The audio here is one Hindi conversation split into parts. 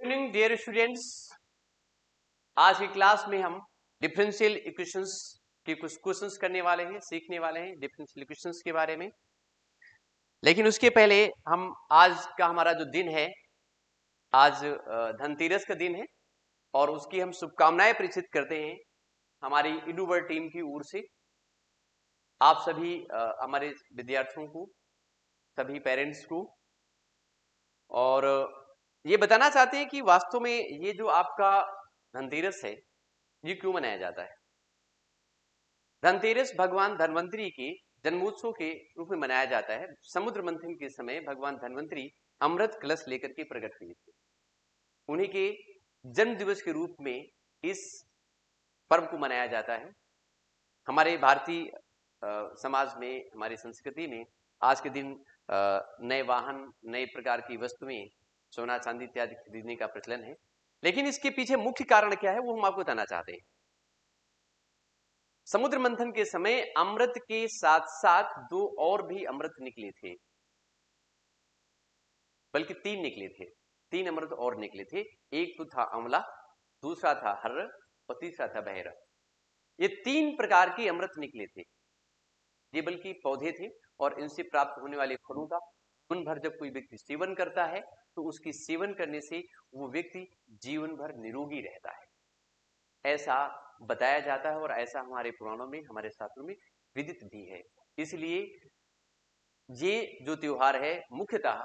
इवनिंग डियर स्टूडेंट्स, आज की क्लास में हम डिफरेंशियल इक्वेशंस के कुछ क्वेश्चंस करने वाले हैं, सीखने वाले हैं डिफरेंशियल इक्वेशंस के बारे में। लेकिन उसके पहले हम आज का हमारा जो दिन है, आज धनतेरस का दिन है और उसकी हम शुभकामनाएं प्रेषित करते हैं हमारी इडूवर्ड टीम की ओर से आप सभी हमारे विद्यार्थियों को, सभी पेरेंट्स को। और ये बताना चाहते हैं कि वास्तव में ये जो आपका धनतेरस है ये क्यों मनाया जाता है। धनतेरस भगवान धन्वंतरी के जन्मोत्सव के रूप में मनाया जाता है। समुद्र मंथन के समय भगवान धन्वंतरी अमृत कलश लेकर के प्रकट हुए थे। उन्हीं के जन्म दिवस के रूप में इस पर्व को मनाया जाता है। हमारे भारतीय समाज में, हमारी संस्कृति में आज के दिन नए वाहन, नए प्रकार की वस्तुएं, सोना चांदी इत्यादि खरीदने का प्रचलन है। लेकिन इसके पीछे मुख्य कारण क्या है वो हम आपको बताना चाहते हैं। समुद्र मंथन के समय अमृत के साथ साथ दो और भी अमृत निकले थे, बल्कि तीन निकले थे, तीन अमृत और निकले थे। एक तो था अमला, दूसरा था हर्र और तीसरा था बहरा। ये तीन प्रकार के अमृत निकले थे। ये बल्कि पौधे थे और इनसे प्राप्त होने वाले फलों का जीवन भर जब कोई व्यक्ति सेवन करता है तो उसकी सेवन करने से वो व्यक्ति जीवन भर निरोगी रहता है, ऐसा बताया जाता है और ऐसा हमारे पुराणों में, हमारे शास्त्रों में विदित भी है। इसलिए ये जो त्योहार है मुख्यतः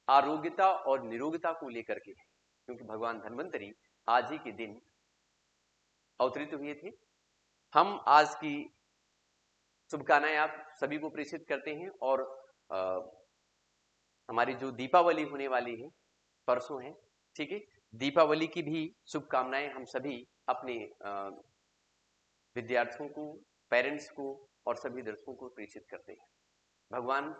आरोग्यता और निरोगिता को लेकर के है, क्योंकि भगवान धन्वंतरी आज ही के दिन अवतरित हुए थे। हम आज की शुभकामनाएं आप सभी को प्रेषित करते हैं और हमारी जो दीपावली होने वाली है परसों है, ठीक है, दीपावली की भी शुभकामनाएं हम सभी अपने विद्यार्थियों को, पेरेंट्स को और सभी दर्शकों को प्रेषित करते हैं। भगवान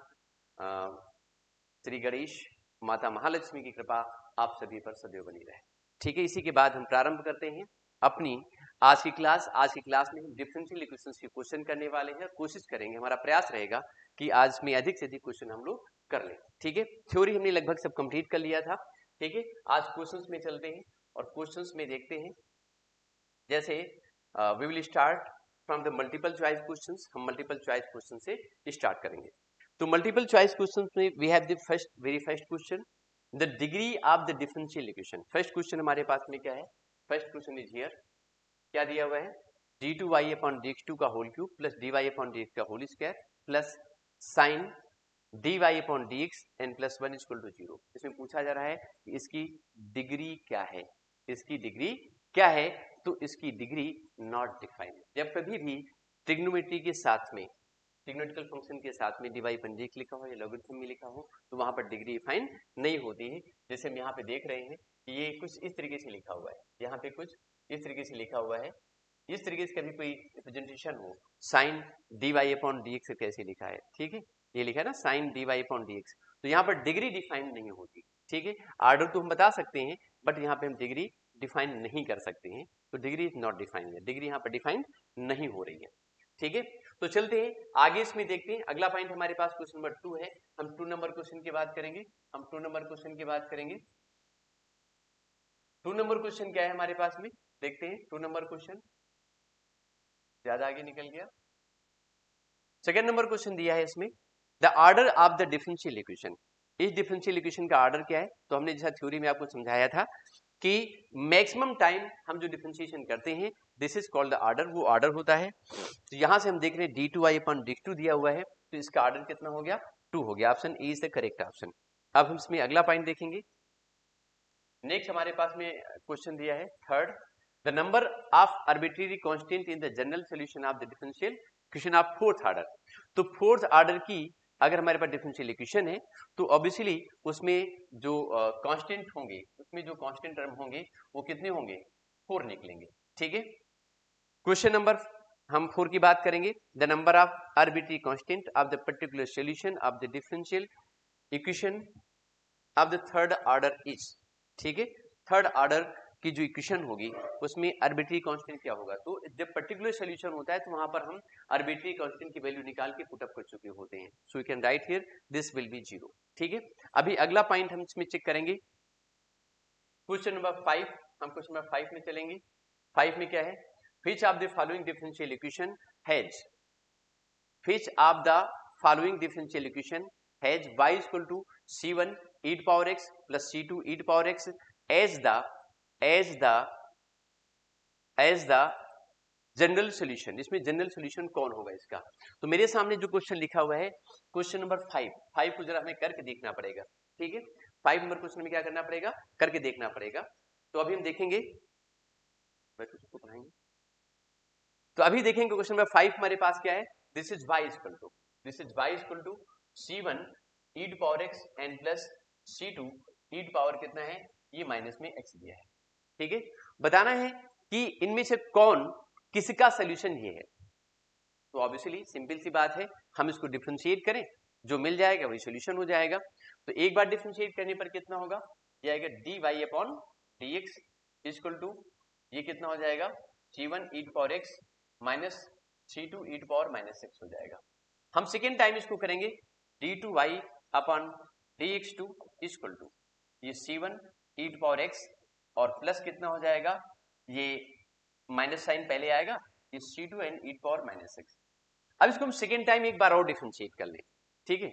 श्री गणेश, माता महालक्ष्मी की कृपा आप सभी पर सदैव बनी रहे, ठीक है। इसी के बाद हम प्रारंभ करते हैं अपनी आज की क्लास। आज की क्लास में हम डिफरेंशियल इक्वेशंस के क्वेश्चन करने वाले हैं। कोशिश करेंगे, हमारा प्रयास रहेगा कि आज में अधिक से अधिक क्वेश्चन हम लोग कर लें, ठीक है। थ्योरी हमने लगभग सब कंप्लीट कर लिया था, ठीक है। आज क्वेश्चंस में चलते हैं और क्वेश्चंस में देखते हैं। जैसे we will start from the multiple choice questions. हम मल्टीपल चॉइस क्वेश्चन से स्टार्ट करेंगे। तो मल्टीपल चॉइस क्वेश्चंस में we have the very first question, the degree of the differential equation. First question हमारे पास में क्या है? First question is here. क्या दिया हुआ है? d2y अपॉन dx2 का whole cube plus dy upon dx का whole square plus sine dy upon dx n plus 1 equal to 0। इसमें पूछा जा रहा है कि इसकी डिग्री क्या है, इसकी डिग्री क्या है? तो इसकी डिग्री नॉट डिफाइंड। जब कभी भी ट्रिग्नोमेट्री के साथ में, ट्रिग्नोमेट्रिकल फंक्शन के साथ में dy अपॉन dx लिखा हो या लॉगरिथम में लिखा हो तो वहां पर डिग्री डिफाइन नहीं होती है। जैसे हम यहाँ पे देख रहे हैं कि ये कुछ इस तरीके से लिखा हुआ है, यहाँ पे कुछ इस तरीके से लिखा हुआ है। इस तरीके से कभी कोई रिप्रेजेंटेशन हो, साइन dy अपॉन dx कैसे लिखा है, ठीक है, ये लिखा है ना साइन dy अपॉन dx, तो यहाँ पर डिग्री डिफाइन नहीं होती, ठीक है। आर्डर तो हम बता सकते हैं बट यहाँ पे हम डिग्री डिफाइन नहीं कर सकते हैं, तो डिग्री इज नॉट डिफाइंड है, डिग्री यहाँ पर डिफाइन नहीं हो रही है, ठीक है। तो चलते हैं आगे, इसमें देखते हैं। अगला पॉइंट हमारे पास क्वेश्चन नंबर 2 है। हम 2 नंबर क्वेश्चन की बात करेंगे, हम 2 नंबर क्वेश्चन की बात करेंगे। 2 नंबर क्वेश्चन क्या है हमारे पास में, देखते हैं। 2 नंबर क्वेश्चन ज्यादा आगे निकल गया। सेकंड नंबर क्वेश्चन दिया है इसमें, the order of the differential equation. इस डिफरेंशियल इक्वेशन का ऑर्डर क्या है? तो हमने जैसा थ्योरी में आपको समझाया था कि मैक्सिमम टाइम हम जो डिफरेंशिएशन करते हैं this is called the order, वो ऑर्डर होता है। तो यहां से हम देख रहे हैं d2y अपॉन dx2 दिया हुआ है, तो इसका ऑर्डर कितना हो गया? 2 हो गया। Option A is the correct option. अब हम इसमें अगला पॉइंट देखेंगे। नेक्स्ट हमारे पास में क्वेश्चन दिया है third, the number of arbitrary constant in the general solution of the differential equation of fourth order. तो फोर्थ ऑर्डर की अगर हमारे पास डिफरेंशियल इक्वेशन है तो ऑब्वियसली उसमें जो कांस्टेंट होंगे, उसमें जो कांस्टेंट टर्म होंगे वो कितने होंगे? 4 निकलेंगे, ठीक है। क्वेश्चन नंबर हम 4 की बात करेंगे, the number of arbitrary constant of the particular solution of the differential equation of the third order is, ठीक है। थर्ड ऑर्डर की जो इक्वेशन होगी उसमें आर्बिट्रेरी कांस्टेंट क्या होगा? तो जब पर्टिकुलर सॉल्यूशन होता है तो वहां पर हम आर्बिट्रेरी कांस्टेंट की वैल्यू निकाल के पुट अप कर चुके होते हैं। So you can write here this will B 0, ठीक है। अभी अगला पॉइंट हम इसमें चेक करेंगे, क्वेश्चन नंबर 5, हम क्वेश्चन नंबर 5 में चलेंगे। 5 में क्या है, which of the following differential equation has y equal to c1 e to power x plus c2 e to power x as the general solution. इसमें जनरल सॉल्यूशन कौन होगा इसका? तो मेरे सामने जो क्वेश्चन लिखा हुआ है क्वेश्चन नंबर 5 को जरा हमें करके देखना पड़ेगा। ठीक है, 5 नंबर क्वेश्चन में क्या करना पड़ेगा, करके देखना पड़ेगा। तो अभी हम देखेंगे, तो अभी देखेंगे क्वेश्चन नंबर 5 हमारे पास क्या है, this is y equal to c1 e to power x n plus c2 e to power कितना है, ये माइनस में x दिया है। ठीक है, बताना है कि इनमें से कौन किसका सोल्यूशन ये है। तो ऑब्वियसली सिंपल सी बात है, हम इसको डिफरेंशिएट करें, जो मिल जाएगा वही सोल्यूशन हो जाएगा। तो एक बार डिफरेंशिएट करने पर कितना होगा, ये आएगा dy upon dx equal to, ये कितना हो जाएगा, c1 e to power x minus c2 e to power minus x हो जाएगा। हम सेकेंड टाइम इसको करेंगे, d2y upon dx2 equal to, ये c1 e to power x और प्लस कितना हो जाएगा, ये माइनस साइन पहले आएगा, ये c2 n e to power minus x। अब इसको हम सेकेंड टाइम एक बार और डिफरेंशिएट कर लें। ठीक है,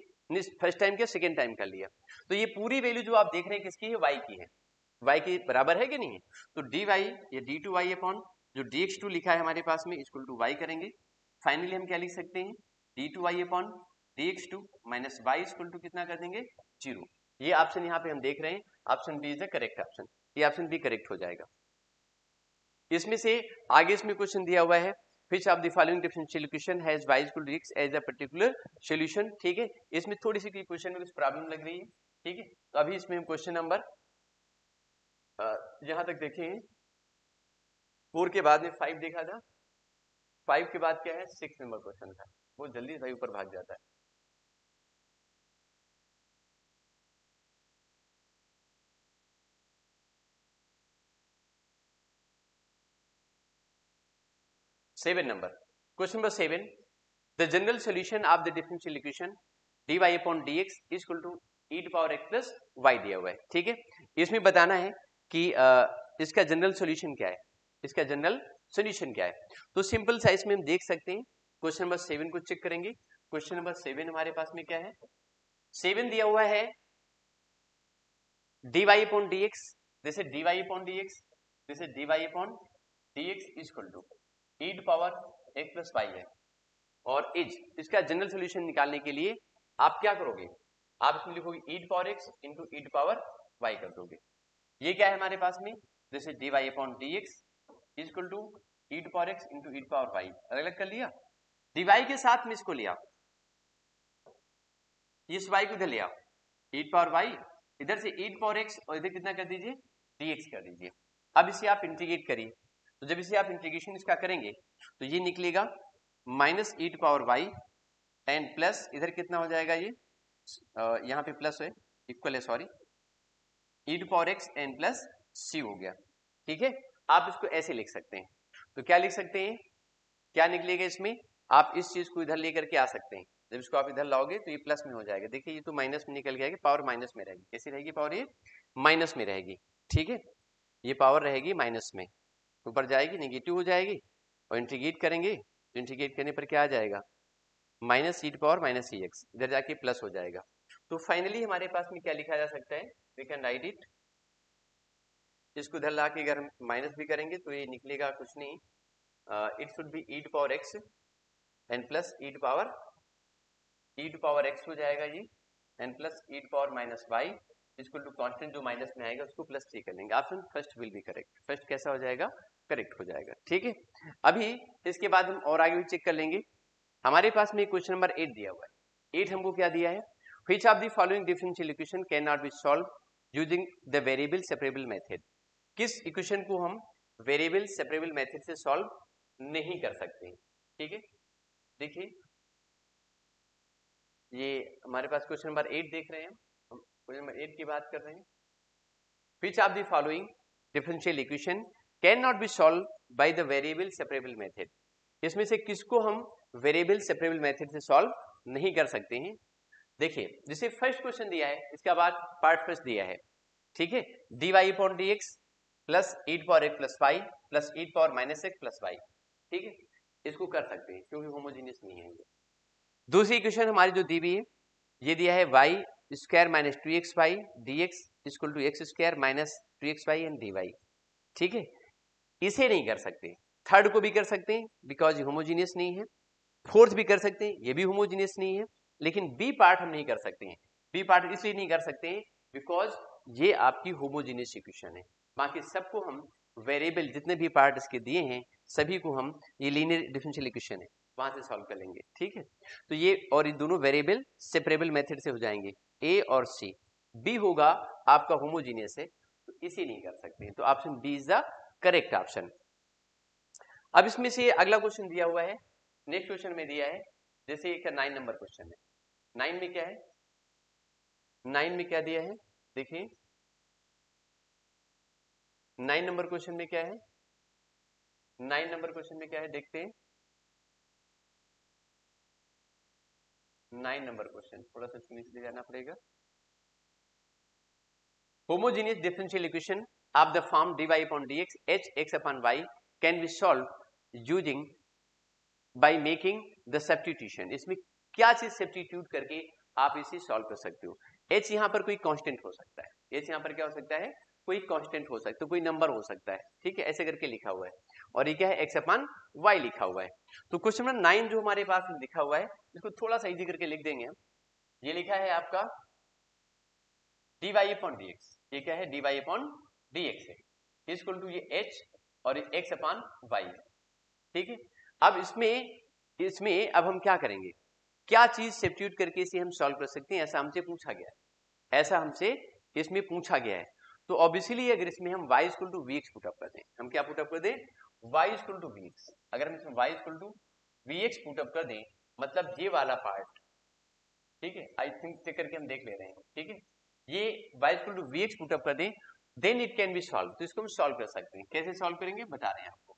फर्स्ट टाइम क्या, सेकेंड टाइम कर लिया। तो ये पूरी वैल्यू जो आप देख रहे हैं किसकी है, y की है, y के बराबर है कि नहीं है। तो dy ये d2y अपॉन जो dx2 लिखा है हमारे पास में इक्वल टू y करेंगे। फाइनली हम क्या लिख सकते हैं, d2y upon dx2 minus y equal to कितना कर देंगे, 0। ये ऑप्शन यहाँ पे हम देख रहे हैं, option B is the correct option, ये ऑप्शन बी करेक्ट हो जाएगा। इसमें से आगे इसमें क्वेश्चन दिया हुआ है, which of the following differential equation has y equal to x as a particular solution। ठीक है, इसमें थोड़ी सी क्वेश्चन में कुछ प्रॉब्लम लग रही है। ठीक है, तो अभी इसमें हम क्वेश्चन नंबर यहां तक देखें, 4 के बाद में 5 देखा था, 5 के बाद क्या है, 6 नंबर क्वेश्चन था, वो जल्दी भाई ऊपर भाग जाता है। Seven number question number 7, the general solution of the differential equation dy upon dx equal to e to power x plus y दिया हुआ है। ठीक है, इसमें बताना है कि इसका जनरल सॉल्यूशन क्या है, इसका जनरल सॉल्यूशन क्या है। तो सिंपल सा इसमें हम देख सकते हैं, क्वेश्चन नंबर 7 को चेक करेंगे। क्वेश्चन नंबर 7 हमारे पास में क्या है, 7 दिया हुआ है dy upon dx, this is dy upon dx, this is dy upon dx equal to e to power x plus y है। और इज इसका जनरल सॉल्यूशन निकालने के लिए आप क्या करोगे, आप इसमें लिखोगे e to power x into e to power y कर दोगे। ये क्या है हमारे पास में, this is dy upon dx equal to e to power x into e to power y, अलग अलग कर लिया। dy के साथ में इसको लिया, इस y को इधर लिया, e to power y, इधर से e to power x और इधर कितना कर दीजिए, dx कर दीजिए। अब इसे आप इंटीग्रेट करिए, तो जब इसे आप इंटीग्रेशन इसका करेंगे तो ये निकलेगा minus e to power y and plus इधर कितना हो जाएगा, ये यहाँ पे प्लस है, इक्वल है sorry, e to power x and plus c हो गया। ठीक है, आप इसको ऐसे लिख सकते हैं। तो क्या लिख सकते हैं, क्या निकलेगा इसमें, आप इस चीज को इधर लेकर के आ सकते हैं, जब इसको आप इधर लाओगे तो ये प्लस में हो जाएगा। देखिए ये तो माइनस में निकल गया, पावर माइनस में रहेगी, कैसी रहेगी पावर, ये माइनस में रहेगी। ठीक है, ये पावर रहेगी माइनस में, ऊपर जाएगी नेगेटिव हो जाएगी, और इंटीग्रेट करेंगे तो इंटीग्रेट करने पर क्या आ जाएगा, minus e to power minus c x, इधर जाके प्लस हो जाएगा। तो फाइनली हमारे पास में क्या लिखा जा सकता है, वी कैन राइट इट, इसको इधर ला के अगर हम माइनस भी करेंगे तो ये निकलेगा कुछ नहीं, it should be e to power x and plus e to power x हो जाएगा ये, and plus e to power minus y equal to constant जो माइनस में आएगा उसको प्लस 3 कर लेंगे। Option first will be correct, first कैसा हो जाएगा, करेक्ट हो जाएगा। ठीक है, अभी इसके बाद हम और आगे भी चेक कर लेंगे। हमारे पास में क्वेश्चन नंबर 8 दिया हुआ है। 8 हमको क्या दिया है, which of the following differential equation can not be solve using the variable separable method. किस इक्वेशन को हम वेरिएबल सेपरेबल मेथड से सॉल्व नहीं कर सकते। ठीक है, देखिए ये हमारे पास क्वेश्चन नंबर 8 देख रहे हैं, हम क्वेश्चन नंबर 8 की बात कर रहे हैं। Which of the following differential equation can not be solve by the variable separable method. इसमें से किसको हम वेरिएबल सेपरेबल मेथड से सॉल्व नहीं कर सकते हैं। देखिए जैसे फर्स्ट क्वेश्चन दिया है, इसका बाद पार्ट फर्स्ट दिया है, ठीक है, dy upon dx plus e power x plus y plus e power minus x plus y, ठीक है, इसको कर सकते हैं क्योंकि होमोजीनियस नहीं है ये। दूसरी इक्वेशन हमारी जो दी हुई है, ये दिया है y square minus 2xy dx equal to x square minus 2xy and dy, ठीक है, इसे नहीं कर सकते। थर्ड को भी कर सकते हैं बिकॉज ये होमोजीनियस नहीं है, फोर्थ भी कर सकते हैं, ये भी होमोजीनियस नहीं है, लेकिन बी पार्ट हम नहीं कर सकते हैं। बी पार्ट इसलिए नहीं कर सकते हैं बिकॉज ये आपकी होमोजीनियस इक्वेशन है। बाकी सबको हम वेरिएबल जितने भी पार्ट इसके दिए हैं सभी को हम, ये लीनियर डिफरेंशियल इक्वेशन है, वहां से सॉल्व कर लेंगे, ठीक है। तो ये और ये दोनों वेरिएबल सेपरेबल मेथड से हो जाएंगे, ए और सी। बी होगा आपका होमोजीनियस है तो इसे नहीं कर सकते हैं, तो option B is the correct option. अब इसमें से अगला क्वेश्चन दिया हुआ है, नेक्स्ट क्वेश्चन में दिया है, जैसे एक 9 नंबर क्वेश्चन है। 9 में क्या है, 9 में क्या दिया है, देखिए 9 नंबर क्वेश्चन में क्या है, 9 नंबर क्वेश्चन में क्या है देखते हैं। 9 नंबर क्वेश्चन थोड़ा सा नीचे जाना पड़ेगा। Homogeneous differential equation of the form dy upon dx h x upon y can be solve using by making the substitution. इसमें क्या चीज सब्स्टिट्यूट करके आप इसे सॉल्व कर सकते हो। h यहाँ पर कोई कांस्टेंट हो सकता है, h यहाँ पर क्या हो सकता है, कोई कांस्टेंट हो सकता है, कोई नंबर हो सकता है, ठीक है, ऐसे करके लिखा हुआ है, और ये क्या है x अपन y लिखा हुआ है। तो क्वेश्चन नंबर 9 जो हमारे पास लिखा हुआ है इसको थोड़ा सा इजी करके लिख देंगे हम। ये लिखा है आपका dy अपॉन dx, ये क्या है dy अपॉन dx है, इक्वल टू ये h और ये x अपॉन y है, ठीक है। अब इसमें अब हम क्या करेंगे, क्या चीज सब्स्टिट्यूट करके इसे हम सॉल्व कर सकते हैं, ऐसा हमसे पूछा गया है, ऐसा हमसे इसमें पूछा गया है। तो ऑब्वियसली अगर इसमें हम y equal to vx put up कर दें, हम क्या पुट अप कर दें, y इक्वल टू vx, अगर हम इसमें y equal to vx put up कर दें, मतलब ये वाला पार्ट, ठीक है, आई थिंक चेक करके हम देख ले रहे हैं, ठीक है, ये y equal to vx put up कर दें, then it can be solve. तो इसको हम सॉल्व कर सकते हैं, कैसे सॉल्व करेंगे बता रहे हैं आपको।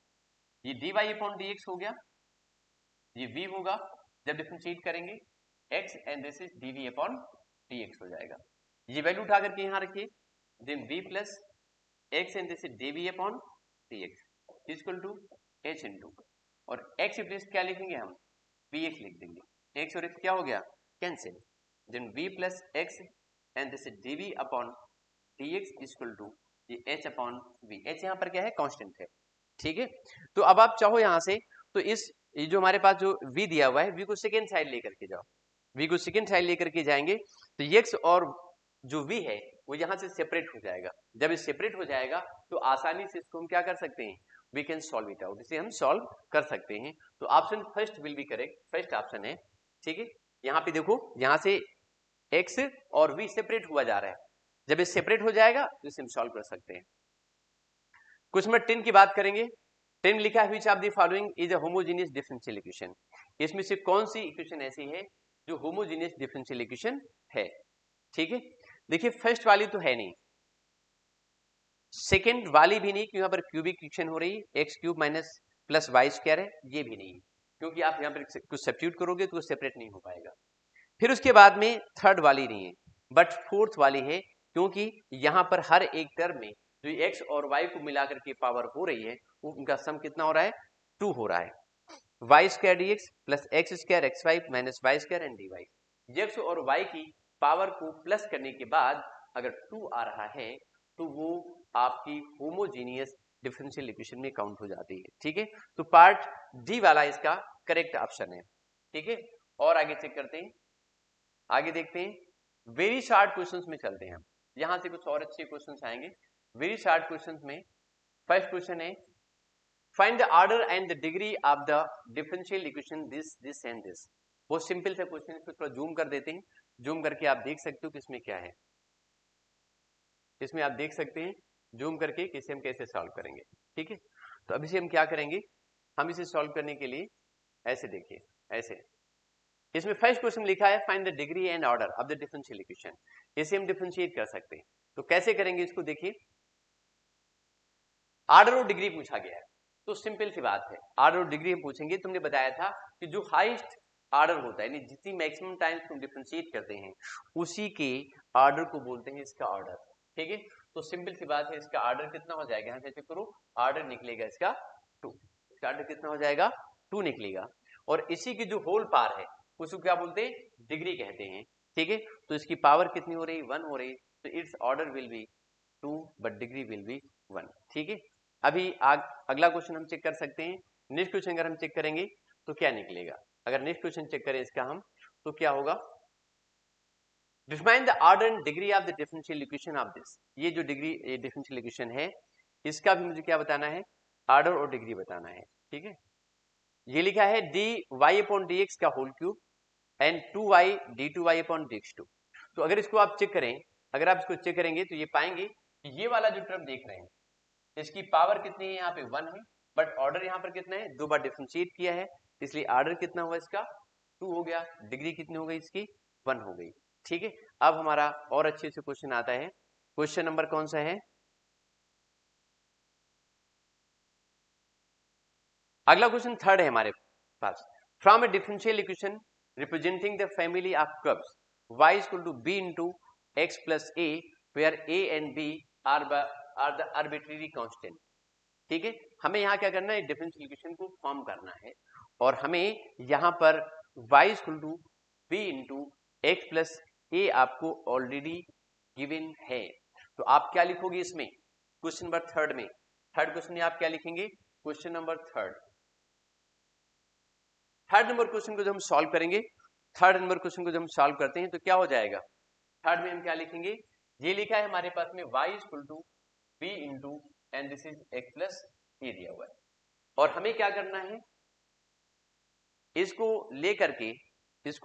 ये dy अपॉन dx हो गया, ये v होगा जब डिफरेंशिएट करेंगे x and this is dv upon dx हो जाएगा। ये वैल्यू उठा करके यहाँ रखिए, then v plus x and this is dv upon dx equal to h into, और x रिप्लेस क्या लिखेंगे हम, vx लिख देंगे, x और x क्या हो गया cancel, then v plus x and this is dv upon dx equal to ये h अपॉन v, h यहाँ पर क्या है कांस्टेंट है, ठीक है। तो अब आप चाहो यहाँ से, तो इस ये जो हमारे पास जो v दिया हुआ है, v को सेकेंड साइड लेकर के जाओ, v को सेकेंड साइड लेकर के जाएंगे तो x और जो v है वो यहाँ से सेपरेट हो जाएगा। जब ये सेपरेट हो जाएगा तो आसानी से इसको हम क्या कर सकते हैं, we can solve it out, इसे हम सॉल्व कर सकते हैं। तो option first will be correct, first option है, ठीक है। यहाँ पे देखो, यहाँ से x और v सेपरेट हुआ जा रहा है, जब ये सेपरेट हो जाएगा तो इसे हम सॉल्व कर सकते हैं। क्वेश्चन नंबर 10 की बात करेंगे। 10 लिखा है which of the following is a homogeneous differential equation, इसमें से कौन सी इक्वेशन ऐसी है जो होमोजेनियस डिफरेंशियल इक्वेशन है, ठीक है। देखिए फर्स्ट वाली तो है नहीं, सेकेंड वाली भी नहीं, क्योंकि यहाँ पर क्यूबिक इक्वेशन हो रही है, x cube minus plus y square है, ये भी नहीं, क्योंकि आप यहाँ पर कुछ सब्स्टिट्यूट करोगे तो सेपरेट नहीं हो पाएगा। फिर उसके बाद में थर्ड वाली नहीं है, बट फोर्थ वाली है, क्योंकि यहाँ पर हर एक टर्म में जो एक्स और वाई को मिलाकर के पावर हो रही है उनका सम कितना हो रहा है, 2 हो रहा है, y square d x plus x square x y minus y square and d y. X और वाई की पावर को प्लस करने के बाद अगर 2 आ रहा है तो वो आपकी होमोजीनियस डिफरेंशियल इक्वेशन में काउंट हो जाती है, ठीक है। तो पार्ट डी वाला इसका करेक्ट ऑप्शन है, ठीक है। और आगे चेक करते हैं, आगे देखते हैं वेरी शॉर्ट क्वेश्चंस में चलते हैं हम, यहां से कुछ और अच्छे क्वेश्चंस आएंगे वेरी शॉर्ट क्वेश्चंस में। फर्स्ट क्वेश्चन है find the order and the degree of the differential equation this this and this. बहुत सिंपल सा क्वेश्चन है, इसको थोड़ा जूम कर देते हैं, जूम करके आप देख सकते हो कि इसमें क्या है, इसमें आप देख सकते हैं जूम करके कि इसे हम कैसे सॉल्व करेंगे, ठीक है। तो अब इसे हम क्या करेंगे, हम इसे सॉल्व करने के लिए ऐसे देखिए, ऐसे इसमें फर्स्ट क्वेश्चन लिखा है find the degree and order of the differential equation, इसे हम डिफरेंशिएट कर सकते हैं। तो कैसे करेंगे इसको देखिए, ऑर्डर और डिग्री पूछा गया है, तो सिंपल सी बात है, ऑर्डर और डिग्री हम पूछेंगे। तुमने बताया था कि जो हाईएस्ट ऑर्डर होता है, यानी जितनी मैक्सिमम टाइम्स तुम डिफरेंशिएट करते हैं उसी के ऑर्डर को बोलते हैं इसका ऑर्डर, ठीक है, तो सिंपल सी बात है, इसका ऑर्डर कितना हो जाएगा, यहाँ से चेक करो, ऑर्डर निकलेगा इसका 2, इसका ऑर्डर कितना हो जाएगा 2 निकलेगा। और इसी की जो होल पावर है उसको क्या बोलते हैं, डिग्री कहते हैं। ठीक है, तो इसकी पावर कितनी हो रही, 1 हो रही, तो it's order will be 2 but degree will be 1। ठीक है, अभी अगला क्वेश्चन हम चेक कर सकते हैं। नेक्स्ट क्वेश्चन अगर हम चेक करेंगे तो क्या निकलेगा, अगर नेक्स्ट क्वेश्चन चेक करें इसका हम, तो क्या होगा, define the order and degree of the differential equation of this. ये जो डिग्री डिफरेंशियल इक्वेशन है इसका भी मुझे क्या बताना है, ऑर्डर और डिग्री बताना है। ठीक है, ये लिखा है dy अपॉन dx का whole cube and 2y d2y upon dx2। तो अगर इसको आप चेक करें, अगर आप इसको चेक करेंगे तो ये पाएंगे कि ये वाला जो टर्म देख रहे हैं इसकी पावर कितनी है, यहाँ पे 1 है, बट ऑर्डर यहाँ पर कितना है, 2 बार डिफरेंशिएट किया है, इसलिए ऑर्डर कितना हुआ इसका 2 हो गया, डिग्री कितनी हो गई इसकी 1 हो गई। ठीक है, अब हमारा और अच्छे से क्वेश्चन आता है, क्वेश्चन नंबर कौन सा है, अगला क्वेश्चन थर्ड है हमारे पास। From a differential equation representing the family of curves y equal to b into x plus a where a and b are the arbitrary constant. ठीक है, हमें यहाँ क्या करना है, डिफरेंशियल इक्वेशन को फॉर्म करना है, और हमें यहाँ पर y equal to b into x plus a आपको ऑलरेडी गिवन है। तो आप क्या लिखोगे इसमें, क्वेश्चन नंबर थर्ड में, थर्ड क्वेश्चन में आप क्या लिखेंगे, question number third number question को जब हम सॉल्व करेंगे, थर्ड नंबर क्वेश्चन को जब हम सॉल्व करते हैं तो क्या हो जाएगा, थर्ड में हम क्या लिखेंगे, ये लिखा है हमारे पास में y equal to b into and this is x plus a दिया हुआ है, और हमें क्या करना है, इसको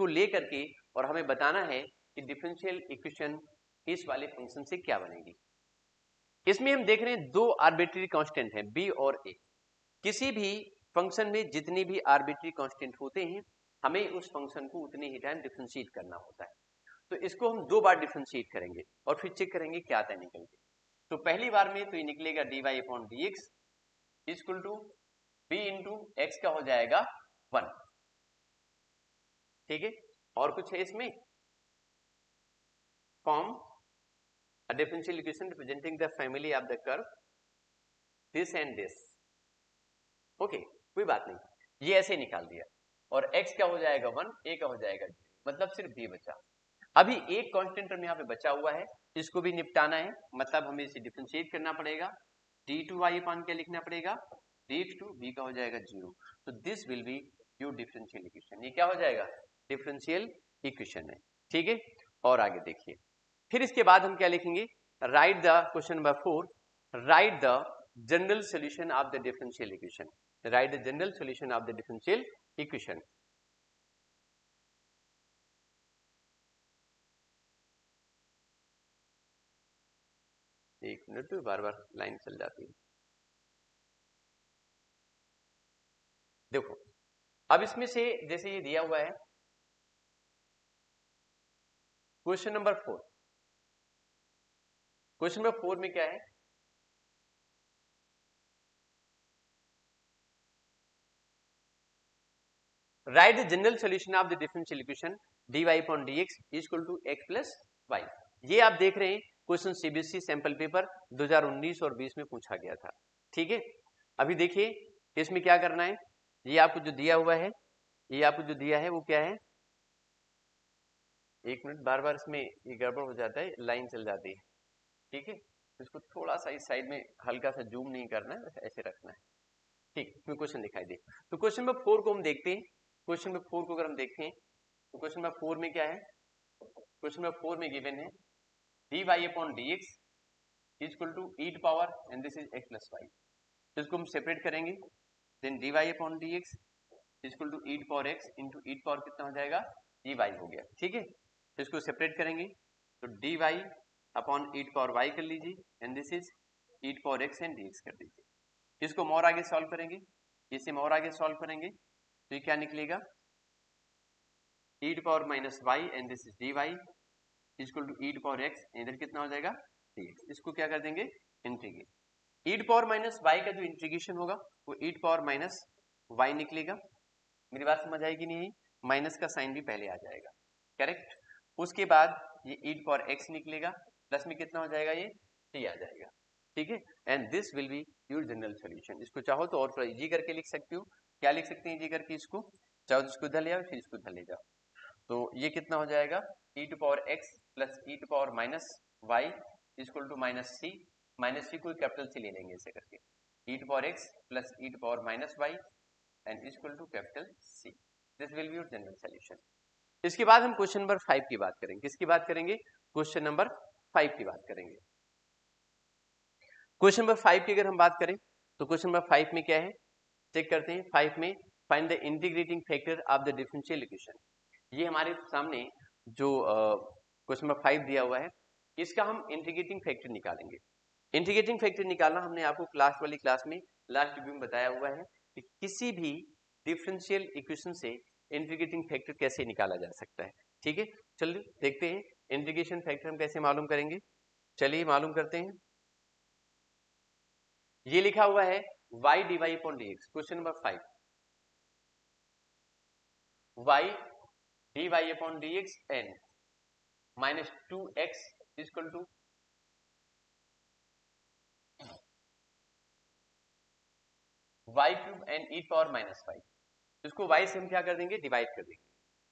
लेकर के और हमें बताना है कि डिफरेंशियल इक्वेशन इस वाले फंक्शन से क्या बनेगी। इसमें हम देख रहे हैं दो आर्बिट्ररी कांस्टेंट हैं b और a। किसी भी फंक्शन में जितनी भी आर्बिट्ररी कांस्टेंट होते हैं हमें उस फंक्शन को उतने ही टाइम डिफरेंशिएट करना होता है। तो इसको हम 2 बार डिफरेंशिएट करेंगे और फिर चेक करेंगे क्या आता है निकल के। तो पहली बार में तो ये निकलेगा dy upon dx equal to b into x का हो जाएगा 1। ठीक है, और कुछ है इसमें, form a differential equation representing the family of the curve this and this. Okay, कोई बात नहीं, ये ऐसे निकाल दिया, और x क्या हो जाएगा 1, a का हो जाएगा 0, मतलब सिर्फ b बचा। अभी एक कांस्टेंट टर्म यहाँ पे बचा हुआ है, इसको भी निपटाना है, मतलब हमें इसे डिफरेंशिएट करना पड़ेगा, d2y अपान क्या लिखना पड़ेगा, dx2, b का हो जाएगा 0। तो this will be your differential equation, ये क्या हो जाएगा, डिफरेंशियल इक्वेशन है। ठीक है, और आगे देखिए, फिर इसके बाद हम क्या लिखेंगे, right the question number 4, right the general solution of the differential equation, right the general solution of the differential equation. एक मिनट, बार बार लाइन चल जाती है। देखो, अब इसमें से जैसे ये दिया हुआ है क्वेश्चन नंबर 4, क्वेश्चन नंबर 4 में क्या है, write the general solution of the differential equation dy upon dx equal to x plus y। ये आप देख रहे हैं क्वेश्चन सीबीएसई सैंपल पेपर 2019 और 20 में पूछा गया था। ठीक है, अभी देखिए इसमें क्या करना है, ये आपको जो दिया हुआ है, ये आपको जो दिया है वो क्या है, एक मिनट, बार बार इसमें ये गड़बड़ हो जाता है, लाइन चल जाती है। ठीक है, इसको थोड़ा सा इस साइड में हल्का सा जूम नहीं करना है, ऐसे रखना है। ठीक, इसमें क्वेश्चन दिखाई दे। तो क्वेश्चन नंबर 4 को हम देखते हैं, क्वेश्चन नंबर 4 को अगर हम देखें तो क्वेश्चन नंबर 4 में क्या है, क्वेश्चन नंबर 4 में गिवन है dy upon dx equal to e to power and this is x plus y। तो इसको हम सेपरेट करेंगे, then dy upon dx equal to e to power x into e to power कितना हो जाएगा, dy हो गया। ठीक है, तो इसको सेपरेट करेंगे, तो dy upon e to power y कर लीजिए and this is e to power x and dx कर दीजिए। इसको और आगे सॉल्व करेंगे, इसे और आगे सॉल्व करेंगे तो ये क्या निकलेगा, e to power minus y and this is dy equal to e to power x, इधर कितना हो जाएगा dx। इसको क्या कर देंगे, integrate. e to power minus y का जो इंटीग्रेशन होगा वो e to power minus y निकलेगा। मेरी बात समझ आएगी नहीं, माइनस का साइन भी पहले आ जाएगा, करेक्ट। उसके बाद ये e टू पावर x निकलेगा, प्लस में कितना हो जाएगा ये t आ जाएगा, ठीक है। And this will be your general solution. इसको चाहो तो और थोड़ा इजी करके लिख सकते हो। क्या लिख सकते हैं इजी करके इसको? चाहो तो इसको इधर ले आओ, फिर इसको इधर ले जाओ। तो ये कितना हो जाएगा e to power x plus e to power minus y equal to minus c को कैपिटल सी ले लेंगे ऐसे करके, e to power x plus e to power minus y and equal to capital C। This will be your general solution. इसके बाद हम क्वेश्चन नंबर 5 की बात करेंगे। किसकी बात करेंगे? क्वेश्चन नंबर 5 की बात करेंगे। क्वेश्चन नंबर 5 की अगर हम बात करें तो क्वेश्चन नंबर 5 में क्या है, चेक करते हैं। 5 में find the integrating factor of the differential equation. ये हमारे सामने जो क्वेश्चन नंबर 5 दिया हुआ है, इसका हम इंटीग्रेटिंग फैक्टर निकालेंगे। इंटीग्रेटिंग फैक्टर निकालना हमने आपको क्लास वाली क्लास में लास्ट वीडियो में बताया हुआ है कि किसी भी डिफरेंशियल इक्वेशन से इंटीग्रेटिंग फैक्टर कैसे निकाला जा सकता है, ठीक है। चलिए देखते हैं इंटीग्रेशन फैक्टर हम कैसे मालूम करेंगे। चलिए मालूम करते हैं। ये लिखा हुआ है y dy upon dx, question number 5, y dy upon dx and minus 2x equal to y cube and e power minus 5। इसको y से हम क्या कर देंगे, डिवाइड कर देंगे।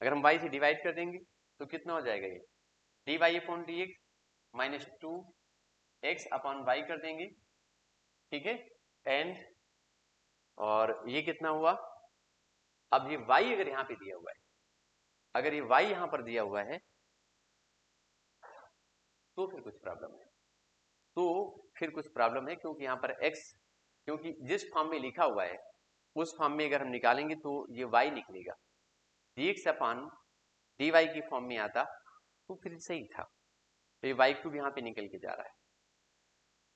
अगर हम y से डिवाइड कर देंगे तो कितना हो जाएगा, ये dy upon dx minus 2x upon y कर देंगे, ठीक है। एंड और ये कितना हुआ, अब ये y अगर यहाँ पे दिया हुआ है, अगर ये y यहाँ पर दिया हुआ है तो फिर कुछ प्रॉब्लम है, क्योंकि यहाँ पर x, क्योंकि जिस फॉर्म में लिखा हुआ है उस फॉर्म में अगर हम निकालेंगे तो ये y निकलेगा। dx अपॉन dy की फॉर्म में आता तो फिर सही था, तो ये y क्यूब यहाँ पे निकल के जा रहा है।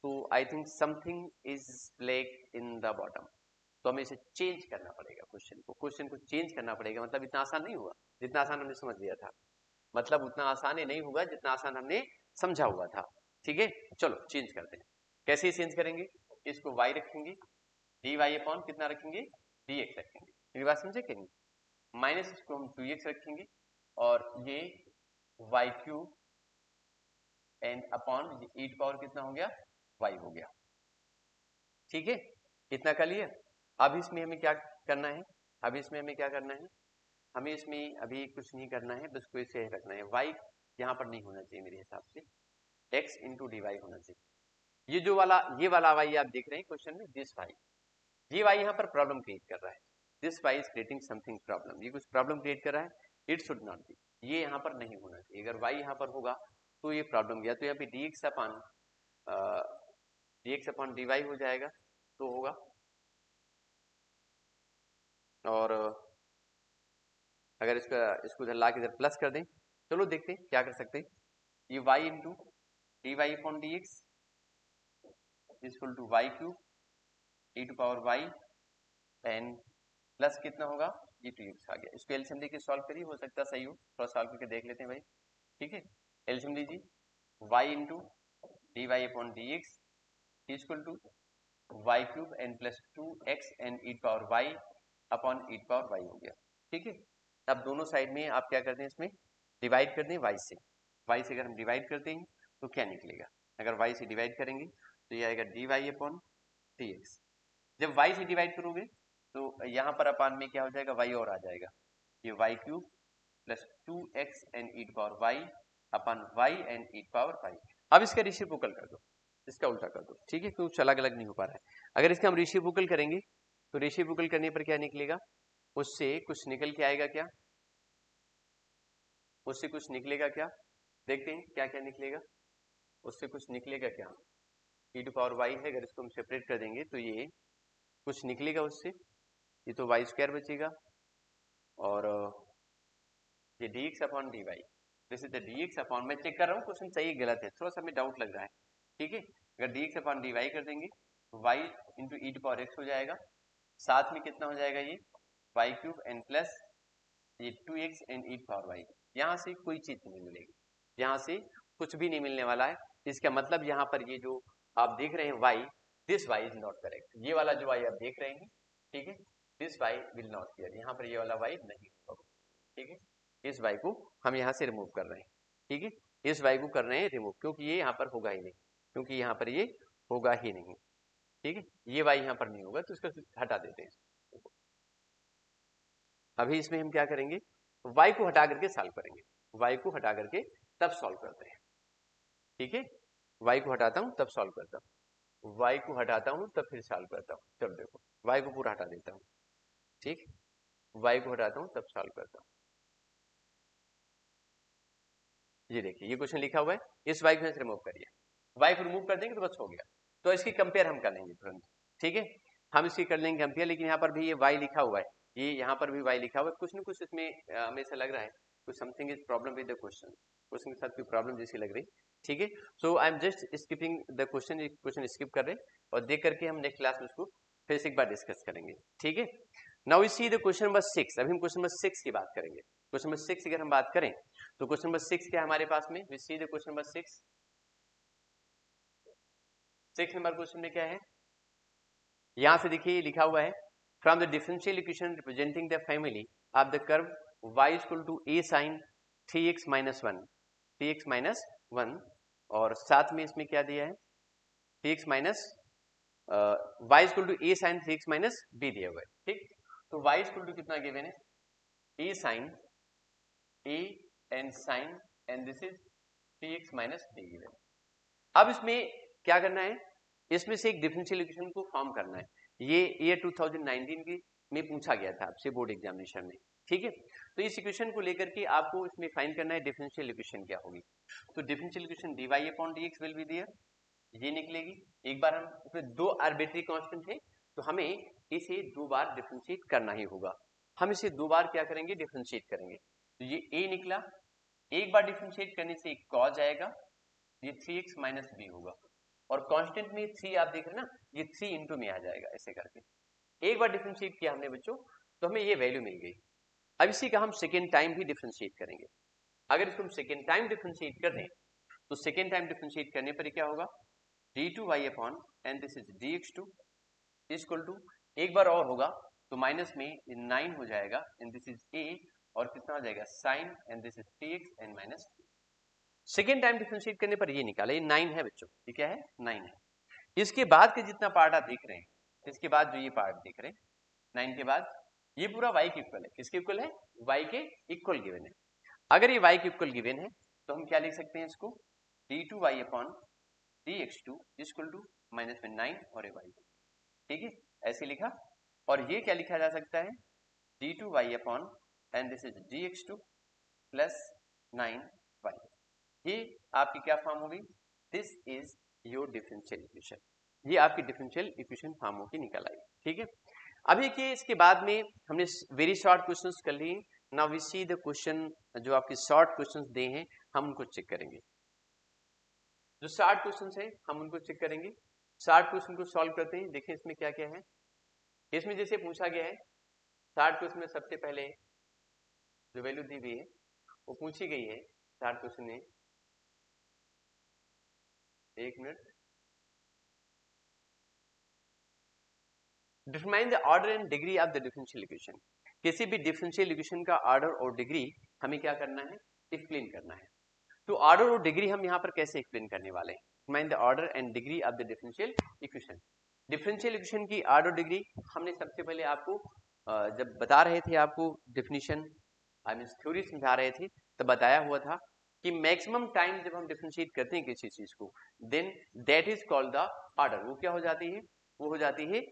तो I think something is black in the bottom, तो हमें इसे चेंज करना पड़ेगा। क्वेश्चन को चेंज करना पड़ेगा। मतलब इतना आसान नहीं हुआ जितना आसान हमने समझ लिया था, मतलब उतना आसान ही नहीं होगा जितना आसान हमने समझा हुआ था, ठीक है। चलो चेंज करते हैं। कैसे चेंज करेंगे, इसको y रखेंगे, dy अपॉन कितना रखेंगे, dx रखेंगे। मेरी बात समझे कि नहीं? माइनस इसको हम 2x रखेंगे और ये y cube and upon e power कितना हो गया, y हो गया, ठीक है। इतना कर लिया। अब इसमें हमें क्या करना है, हमें इसमें अभी कुछ नहीं करना है, बस कोई से रखना है। y यहाँ पर नहीं होना चाहिए मेरे हिसाब से, x इंटू डी वाई होना चाहिए। ये वाला y आप देख रहे हैं क्वेश्चन में, दिस y, ये y यहाँ पर प्रॉब्लम क्रिएट कर रहा है। This y is creating something problem, ये कुछ प्रॉब्लम क्रिएट कर रहा है। इट शुड नॉट बी, ये यहाँ पर नहीं होना चाहिए। अगर y यहाँ पर होगा तो ये प्रॉब्लम गया, तो यहाँ पे dx अपॉन dy हो जाएगा, तो होगा। और अगर इसको इधर ला के इधर प्लस कर दें, चलो देखते हैं क्या कर सकते हैं। ये y into d y upon d x equal to y cube e to power y and plus कितना होगा, ये 2x आ गया। इसको एलसीएम लेके सॉल्व करिए, हो सकता है सही हो, थोड़ा सॉल्व करके देख लेते हैं भाई, ठीक है। एलसीएम लीजिए, y into d y upon d x equal to y cube and plus 2x and e power y upon e power y हो गया, ठीक है। अब दोनों साइड में आप क्या करते हैं, इसमें डिवाइड कर दें y से। y से अगर हम डिवाइड करते हैं तो क्या निकलेगा, अगर y से डिवाइड करेंगे तो ये आएगा d y upon d x. जब y से डिवाइड करोगे तो यहाँ पर अपान में क्या हो जाएगा, y और आ जाएगा, ये y cube plus 2x and e power y upon y and e power y। अब इसका रेसिप्रोकल कर दो, इसका उल्टा कर दो, ठीक है, कुछ अलग अलग नहीं हो पा रहा है। अगर इसका हम रेसिप्रोकल करेंगे तो रेसिप्रोकल करने पर क्या निकलेगा, उससे कुछ निकल के आएगा क्या, उससे कुछ निकलेगा क्या, देखते हैं क्या क्या निकलेगा। उससे कुछ निकलेगा क्या, e टू पावर y है, अगर इसको हम सेपरेट कर देंगे तो ये कुछ निकलेगा उससे, ये तो वाई स्क्वायर बचेगा और ये dx upon dy, this is the dx upon, मैं चेक कर रहा हूँ क्वेश्चन सही गलत है, थोड़ा सा हमें डाउट लग रहा है, ठीक है। अगर dx अपॉन dy कर देंगे तो y into e to power x हो जाएगा, साथ में कितना हो जाएगा, ये y क्यूब एंड प्लस ये 2x and E power y। यहाँ से कोई चीज नहीं मिलेगी, यहाँ से कुछ भी नहीं मिलने वाला है। इसका मतलब यहाँ पर ये जो आप देख रहे हैं y, this y is not correct, ये वाला जो y आप देख रहे हैं, ठीक है, this y will not here, यहाँ पर ये वाला y नहीं होगा, ठीक है। इस y को हम यहाँ से रिमूव कर रहे हैं, ठीक है। इस y को कर रहे हैं रिमूव, क्योंकि ये यहाँ पर होगा ही नहीं, क्योंकि यहाँ पर ये होगा ही नहीं, ठीक है, ये y यहाँ पर नहीं होगा तो इसको हटा देते हैं। अभी इसमें हम क्या करेंगे, y को हटा करके सॉल्व करेंगे, y को हटा करके तब सॉल्व करते हैं, ठीक है, y को हटाता हूं तब सॉल्व करता हूं, y को हटाता हूं तब फिर सॉल्व करता हूं। चलो देखो y को पूरा हटा देता हूं, ठीक, y को हटाता हूं तब सॉल्व करता हूं। ये देखिए ये क्वेश्चन लिखा हुआ है, इस y को रिमूव करिए, y को रिमूव कर देंगे तो बस हो गया। तो इसकी कंपेयर हम कर लेंगे तुरंत, ठीक है, हम इसकी कर लेंगे कंपेयर, लेकिन यहाँ पर भी ये y लिखा हुआ है, ये यहाँ पर भी y लिखा हुआ है, कुछ न कुछ इसमें हमें ऐसा लग रहा है कुछ something is problem with the question, question के साथ कोई प्रॉब्लम जैसी लग रही, ठीक है। So I am just skipping the question, question skip कर रहे हैं और देख करके हम नेक्स्ट क्लास में उसको फिर से एक बार डिस्कस करेंगे, ठीक है। Now we see the question number 6। अभी हम क्वेश्चन नंबर 6 की बात करेंगे। क्वेश्चन नंबर 6 अगर हम बात करें तो क्वेश्चन नंबर 6 क्या है हमारे पास में, we see the question number 6। 6 number question में क्या है, यहां से देखिए लिखा हुआ है, from the differential equation representing the family of the curve y equal to a sin 3x minus 1, 3x minus 1, और साथ में इसमें क्या दिया है 3x minus y equal to a sin 3x minus b दिया हुआ है, ठीक। तो y इक्वल टू कितना गिवन है, a sin a and sin and this is 3x minus b given. अब इसमें क्या करना है, इसमें से एक डिफरेंशियल इक्वेशन को फॉर्म करना है, ये ईयर 2019 की में पूछा गया था आपसे बोर्ड एग्जामिनेशन में, ठीक है। तो इस इक्वेशन को लेकर के आपको इसमें फाइंड करना है डिफरेंशियल इक्वेशन क्या होगी। तो differential equation dy upon dx will be there, ये निकलेगी। एक बार हम इसमें दो आर्बिट्री कांस्टेंट है तो हमें इसे दो बार डिफरेंशिएट करना ही होगा, हम इसे दो बार क्या करेंगे डिफरेंशिएट करेंगे। तो ये a निकला, एक बार डिफरेंशिएट करने से एक cos आएगा, ये 3x माइनस बी होगा, और कांस्टेंट में 3 आप देख रहे हैं ना, ये 3 इंटू में आ जाएगा ऐसे करके। एक बार डिफरेंशिएट किया हमने बच्चों तो हमें ये वैल्यू मिल गई। अब इसी का हम सेकेंड टाइम भी डिफरेंशिएट करेंगे। अगर इसको हम सेकेंड टाइम डिफरेंशिएट कर दें तो सेकेंड टाइम डिफरेंशिएट करने पर क्या होगा, d2y upon and this is dx2 equal to, एक बार और होगा तो माइनस में 9 हो जाएगा एंड दिस इज a, और कितना हो जाएगा sine and this is 3x and minus. Second time differentiate करने पर ये निकाला, ये 9 है बच्चों, ये क्या है 9 है। इसके बाद के जितना पार्ट आप देख रहे हैं, इसके बाद जो ये पार्ट देख रहे हैं 9 के बाद, ये पूरा y के इक्वल है, किसके इक्वल है, y के इक्वल गिवन है। अगर ये y के इक्वल गिवन है तो हम क्या लिख सकते हैं इसको, d2y upon dx2 equal to minus में 9 और ये y, ठीक है, ऐसे लिखा। और ये क्या लिखा जा सकता है, d2y upon and this is dx2 plus 9y, ये आपकी क्या फॉर्म होगी, this is your differential equation, ये आपकी डिफरेंशियल इक्वेशन फॉर्म होगी निकल आई, ठीक है। अभी के इसके बाद में हमने वेरी शॉर्ट क्वेश्चंस कर लिए। Now we see the question, जो आपके शॉर्ट क्वेश्चंस दे हैं हम उनको चेक करेंगे, जो शॉर्ट क्वेश्चंस है हम उनको चेक करेंगे। शॉर्ट क्वेश्चन को सॉल्व करते हैं, देखें इसमें क्या क्या है। इसमें जैसे पूछा गया है शॉर्ट क्वेश्चन में सबसे पहले जो वैल्यू दी हुई है वो पूछी गई है शॉर्ट क्वेश्चन में, एक minute, determine the order and degree of the differential equation. किसी भी डिफरेंशियल इक्वेशन का ऑर्डर और डिग्री हमें क्या करना है, एक्सप्लेन करना है। तो ऑर्डर और डिग्री हम यहाँ पर कैसे एक्सप्लेन करने वाले हैं, determine the order and degree of the differential equation. Differential equation की ऑर्डर डिग्री हमने सबसे पहले आपको जब बता रहे थे, आपको डिफिनीशन आई मीन थ्योरी समझा रहे थे, तब बताया हुआ था कि मैक्सिमम टाइम जब हम डिफरेंशिएट करते हैं किसी चीज को, then that is called the order. वो क्या हो जाती है, वो हो जाती है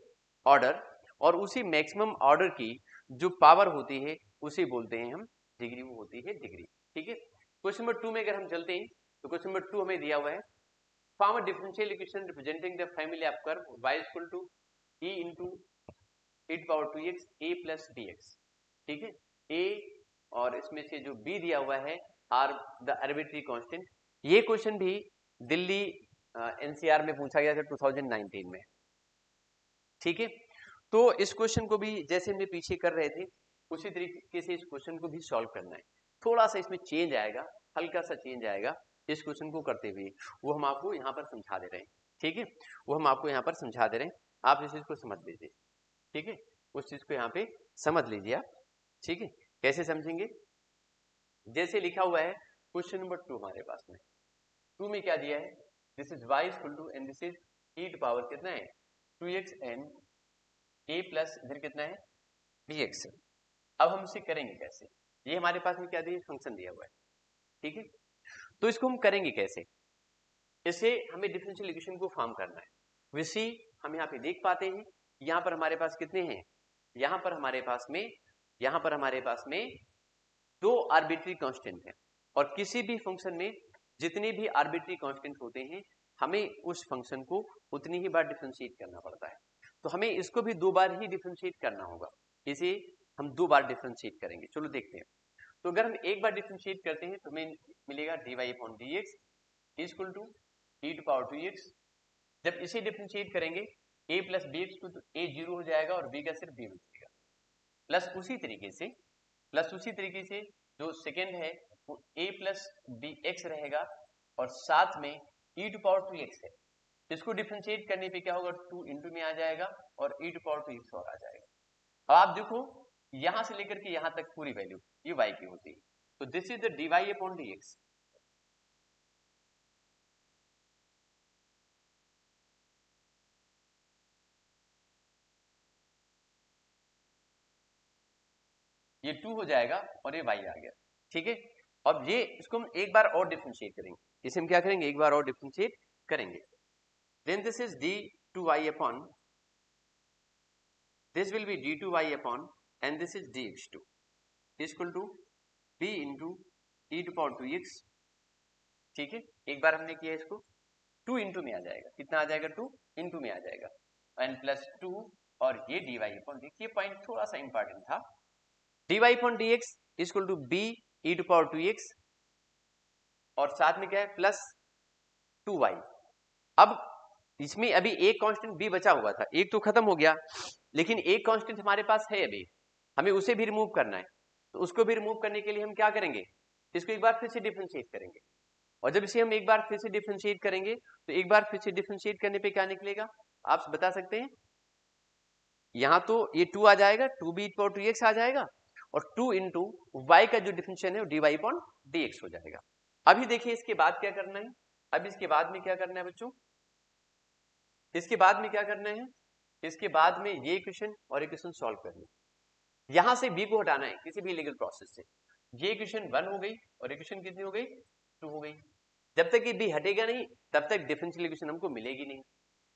ऑर्डर, और उसी मैक्सिमम ऑर्डर की जो पावर होती है उसे बोलते हैं हम डिग्री, वो होती है डिग्री, ठीक है। क्वेश्चन नंबर 2 में अगर हम चलते हैं तो क्वेश्चन नंबर 2 हमें दिया हुआ है, form a differential equation representing the family of curve y equal to e into e power 2x a plus bx, ठीक है। a और इसमें से जो b दिया हुआ है आर द आर्बिट्री कांस्टेंट। ये क्वेश्चन भी दिल्ली एनसीआर में पूछा गया था 2019 में, ठीक है। तो इस क्वेश्चन को भी जैसे हमने पीछे कर रहे थे उसी तरीके से इस क्वेश्चन को भी सॉल्व करना है। थोड़ा सा इसमें चेंज आएगा, हल्का सा चेंज आएगा इस क्वेश्चन को करते हुए, वो हम आपको यहाँ पर समझा दे रहे हैं, ठीक है, वो हम आपको यहाँ पर समझा दे रहे हैं, आप इस चीज को समझ लीजिए, ठीक है, उस चीज को यहाँ पे समझ लीजिए आप, ठीक है। कैसे समझेंगे, जैसे लिखा हुआ है क्वेश्चन नंबर 2 हमारे पास में 2 में क्या दिया है, this is y equal to and this is e to power कितना है 2x एंड a प्लस इधर कितना है dx। अब हम इसे करेंगे कैसे, ये हमारे पास में क्या दिया फंक्शन दिया हुआ है, ठीक है। तो इसको हम करेंगे कैसे, इसे हमें डिफरेंशियल इक्वेशन को फॉर्म करना है। वैसे हम यहाँ पे देख पाते हैं यहाँ पर हमारे पास कितने हैं, यहाँ पर हमारे पास में दो आर्बिट्री कांस्टेंट हैं और किसी भी फंक्शन में जितने भी आर्बिट्री कांस्टेंट होते हैं हमें उस फंक्शन को उतनी ही बार डिफरेंशिएट करना पड़ता है। तो हमें इसको भी 2 बार ही डिफरेंशिएट करना होगा, इसे हम 2 बार डिफरेंशिएट करेंगे। चलो देखते हैं। तो अगर हम एक बार डिफरेंशिएट करते हैं तो हमें मिलेगा dy/dx equal to e to power 2x। जब इसे डिफरेंशिएट करेंगे a प्लस बी एक्स तो a 0 हो जाएगा और b का सिर्फ b बचेगा। प्लस उसी तरीके से जो सेकेंड है वो a प्लस बी एक्स रहेगा और साथ में e टू पावर 2x है। इसको डिफरेंशिएट करने पे क्या होगा 2 इंटू में आ जाएगा और e टू पावर 2x और आ जाएगा। अब आप देखो यहां से लेकर के यहां तक पूरी वैल्यू ये y की होती है, तो दिस इज द dy/dx। ये 2 हो जाएगा और ये y आ गया, ठीक है। अब ये इसको हम एक बार और डिफरेंशिएट करेंगे, इसे हम क्या करेंगे एक बार और डिफरेंशिएट करेंगे। Then this is d2y upon this will be d2y upon and this is dx2 equal to b into e to power 2x, ठीक है। एक बार हमने किया इसको 2 इंटू में आ जाएगा, कितना आ जाएगा 2 इंटू में आ जाएगा एंड प्लस 2 और ये dy अपॉन dx। ये पॉइंट थोड़ा सा इंपॉर्टेंट था, dy upon dx equal to b e to power 2x और साथ में क्या है प्लस 2y। अब इसमें अभी एक कांस्टेंट b बचा हुआ था, एक तो खत्म हो गया लेकिन एक कांस्टेंट हमारे पास है अभी, हमें उसे भी रिमूव करना है। तो उसको भी रिमूव करने के लिए हम क्या करेंगे, इसको एक बार फिर से डिफरेंशिएट करेंगे और जब इसे हम एक बार फिर से डिफरेंशिएट करेंगे तो एक बार फिर से डिफरेंशिएट करने पे क्या निकलेगा आप बता सकते हैं। यहाँ तो ये 2 आ जाएगा 2b/2x आ जाएगा और 2 इंटू वाई का जो डिफरेंशिएशन है वो dy/dx हो जाएगा। अभी देखिए इसके बाद क्या करना है, अब इसके बाद में क्या करना है बच्चों, इसके बाद में क्या करना है, इसके बाद में ये इक्वेशन और इक्वेशन सॉल्व करनी है। यहां से b को हटाना है किसी भी लीगल प्रोसेस से। ये इक्वेशन 1 हो गई और इक्वेशन कितनी हो गई 2 हो गई। जब तक ये b हटेगा नहीं तब तक डिफरेंशियल इक्वेशन हमको मिलेगी नहीं।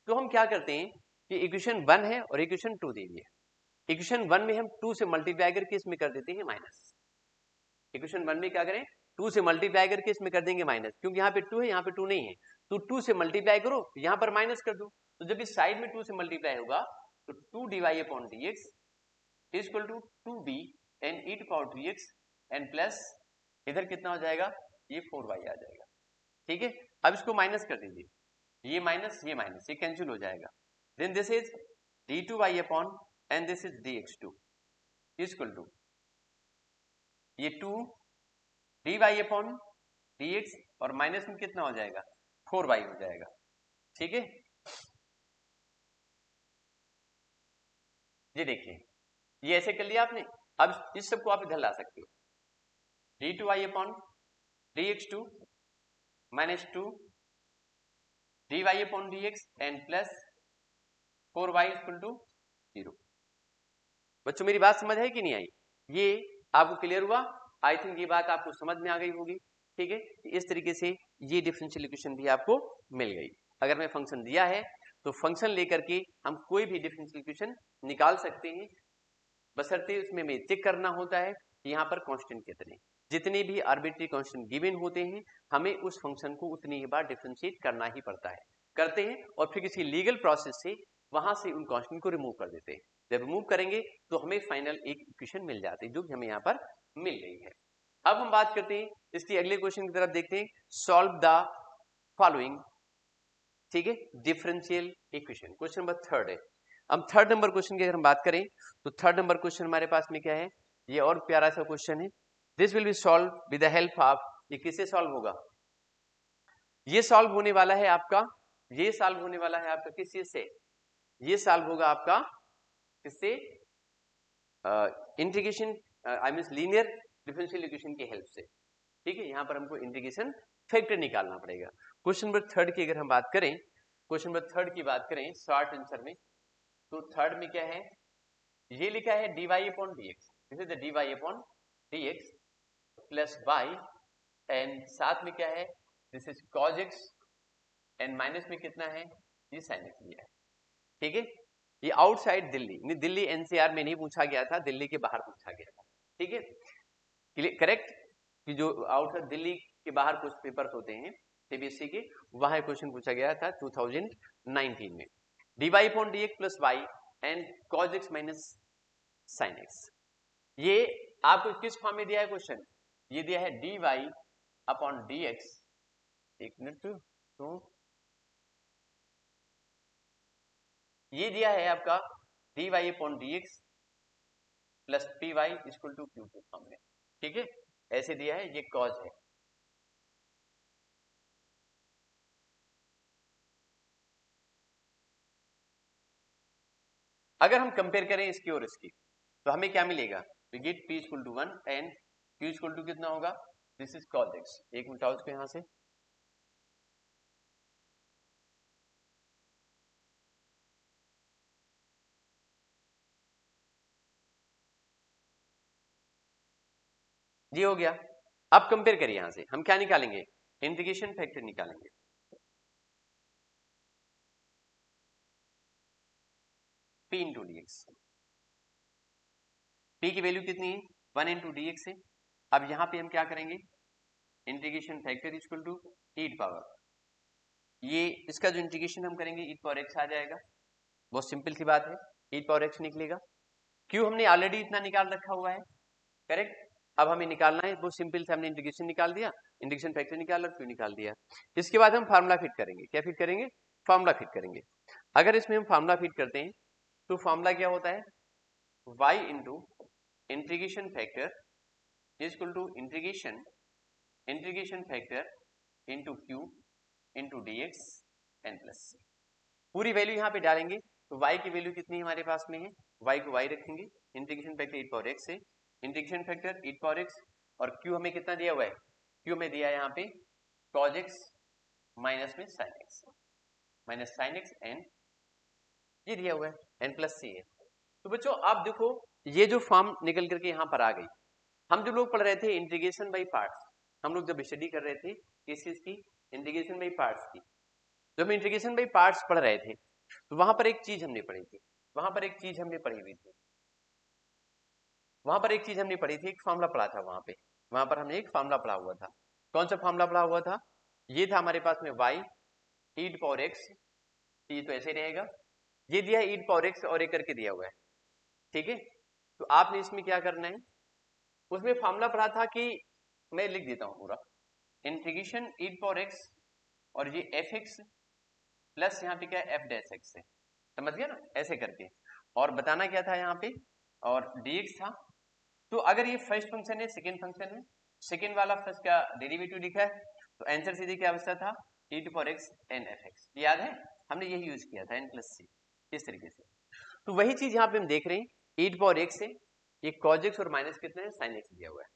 तो हम क्या करते हैं कि इक्वेशन 1 है और इक्वेशन 2 दे दिए, इक्वेशन 1 में हम 2 से मल्टीप्लाई करके इसमें कर देते हैं माइनस। इक्वेशन 1 में क्या करें 2 से मल्टीप्लाई करके इसमें कर देंगे माइनस, क्योंकि यहाँ पे 2 है यहाँ पे 2 नहीं है, तो 2 से मल्टीप्लाई करो यहाँ पर माइनस कर दो। तो जब इस साइड में 2 से मल्टीप्लाई होगा तो 2 dy/dx equal to 2b and e to power 2x and plus इधर कितना हो जाएगा ये 4y आ जाएगा, ठीक है। अब इसको माइनस कर दीजिए, ये माइनस ये कैंसिल हो जाएगा। Then this is d2y upon and this is dx2 equal to ये 2 dy अपॉन dx और माइनस में कितना हो जाएगा 4y हो जाएगा, ठीक है। ये देखिए ये ऐसे कर लिया आपने। अब इस सबको आप इधर ला सकते हो, d2y upon dx2 minus 2 dy upon dx and plus 4y equal to 0। बच्चों मेरी बात समझ है कि नहीं आई, ये आपको क्लियर हुआ? आई थिंक ये बात आपको समझ में आ गई होगी, ठीक है। इस तरीके से ये डिफरेंशियल इक्वेशन भी आपको मिल गई। अगर मैं फंक्शन दिया है तो फंक्शन लेकर के हम कोई भी डिफरेंशियल इक्वेशन निकाल सकते हैं, बशर्ते उसमें हमें चेक करना होता है कि यहाँ पर कांस्टेंट कितने, जितने भी आर्बिट्री कांस्टेंट गिवन होते हैं हमें उस फंक्शन को उतनी ही बार डिफरेंशिएट करना ही पड़ता है, करते हैं और फिर किसी लीगल प्रोसेस से वहां से उन कांस्टेंट को रिमूव कर देते हैं। जब रिमूव करेंगे तो हमें फाइनल एक इक्वेशन मिल जाती है जो कि हमें यहाँ पर मिल गई है। अब हम बात करते हैं इसके अगले क्वेश्चन की तरफ, देखते हैं सॉल्व द फॉलोइंग, ठीक है, डिफरेंशियल इक्वेशन। क्वेश्चन नंबर 3 है। अब 3rd नंबर क्वेश्चन की अगर हम बात करें तो 3rd नंबर क्वेश्चन हमारे पास में क्या है, ये और प्यारा सा क्वेश्चन है। This will B solve with the help of, ये किससे सॉल्व होगा, ये सॉल्व होने वाला है आपका, ये सॉल्व होने वाला है आपका किस चीज से, ये सॉल्व होगा आपका किससे, integration I mean linear differential equation की हेल्प से। ठीक है, यहाँ पर हमको इंटीग्रेशन फैक्टर निकालना पड़ेगा। क्वेश्चन नंबर थर्ड की अगर हम बात करें, क्वेश्चन नंबर थर्ड की बात करें शॉर्ट आंसर में, तो थर्ड में क्या है, ये लिखा है dy upon dx, this is the dy upon dx plus y, and साथ में क्या है, this is cos x, and minus में कितना है, ये sin x दिया है। ठीक है, ये आउटसाइड दिल्ली, नहीं दिल्ली एनसीआर में नहीं पूछा गया था, दिल्ली के बाहर पूछा गया था। ठीक है, करेक्ट, कि जो आउटसाइड दिल्ली के बाहर कुछ पेपर्स होते हैं सीबीएसई के, वहां क्वेश्चन पूछा गया था 2019 में। dy upon dx plus y and cos x minus sin x, ये आपको किस फॉर्म में दिया है क्वेश्चन, ये दिया है dy अपॉन dx, एक मिनट, तो ये दिया है आपका dy upon dx plus py equal to q form में। ठीक है, ऐसे दिया है, ये कॉज है। अगर हम कंपेयर करें इसकी और इसकी, तो हमें क्या मिलेगा, we get p equal to 1 and q equal to कितना होगा, दिस इज cos x। एक मिनट आओ इसको यहां से, ये हो गया। अब कंपेयर करिए, यहां से हम क्या निकालेंगे, इंटीग्रेशन फैक्टर निकालेंगे। p into d x, p की वैल्यू कितनी है, 1 इंटू डी एक्स है। अब यहां पे हम क्या करेंगे, integration factor equal to e power, ये इसका जो इंटीग्रेशन हम करेंगे e पावर x आ जाएगा, बहुत सिंपल सी बात है, e पावर x निकलेगा। q हमने ऑलरेडी इतना निकाल रखा हुआ है, करेक्ट, अब हमें निकालना है, बहुत सिंपल से हमने इंटीग्रेशन निकाल दिया, इंटीग्रेशन फैक्टर निकाल और q निकाल दिया। इसके बाद हम फार्मूला फिट करेंगे, क्या फिट करेंगे, फार्मूला फिट करेंगे। अगर इसमें हम फार्मूला फिट करते हैं तो फार्मूला क्या होता है, y into integration factor equal to integration factor into q into d x and plus. पूरी वैल्यू यहाँ पे डालेंगे, तो y की वैल्यू कितनी हमारे पास में है, y को y रखेंगे, integration factor e power x है, integration factor e power x, और q हमें कितना दिया हुआ है, q हमें दिया है यहाँ पे cos x माइनस में sin x, minus sin x and ये दिया हुआ है n प्लस c है। तो बच्चों आप देखो, ये जो फॉर्म निकल करके यहाँ पर आ गई। हम जो लोग पढ़ रहे थे इंटीग्रेशन बाई पार्ट्स, हम लोग जब स्टडी कर रहे थे किस चीज की, इंटीग्रेशन बाई पार्ट्स की, जब हम इंटीग्रेशन बाई पार्ट्स पढ़ रहे थे तो वहां पर एक चीज हमने पढ़ी थी, वहां पर एक चीज हमने पढ़ी हुई थी, वहां पर एक चीज हमने पढ़ी थी, एक फार्मूला पढ़ा था वहां पे, वहां पर हमने एक फार्मूला पढ़ा हुआ था। कौन सा फार्मूला पढ़ा हुआ था, ये था हमारे पास में y e पावर x, ये तो ऐसे रहेगा, ये दिया है e पावर x और एक करके दिया हुआ है। ठीक है, तो आपने इसमें क्या करना है, उसमें फार्मूला पढ़ा था कि, मैं लिख देता हूं पूरा, इंटीग्रेशन e पावर x और ये fx प्लस यहाँ पे क्या है f डैश x है, समझ गया ना, ऐसे करके, और बताना क्या था यहाँ पे, और dx था। तो अगर ये फर्स्ट फंक्शन है, सेकंड फंक्शन है, सेकंड वाला फर्स्ट का डेरिवेटिव लिखा है, तो आंसर सीधे क्या बचता था, e to power x n fx, याद है, हमने यही यूज किया था n प्लस c, इस तरीके से। तो वही चीज यहाँ पे हम देख रहे हैं, e टू पावर x है, ये cos x और माइनस कितना है, sin x दिया हुआ है।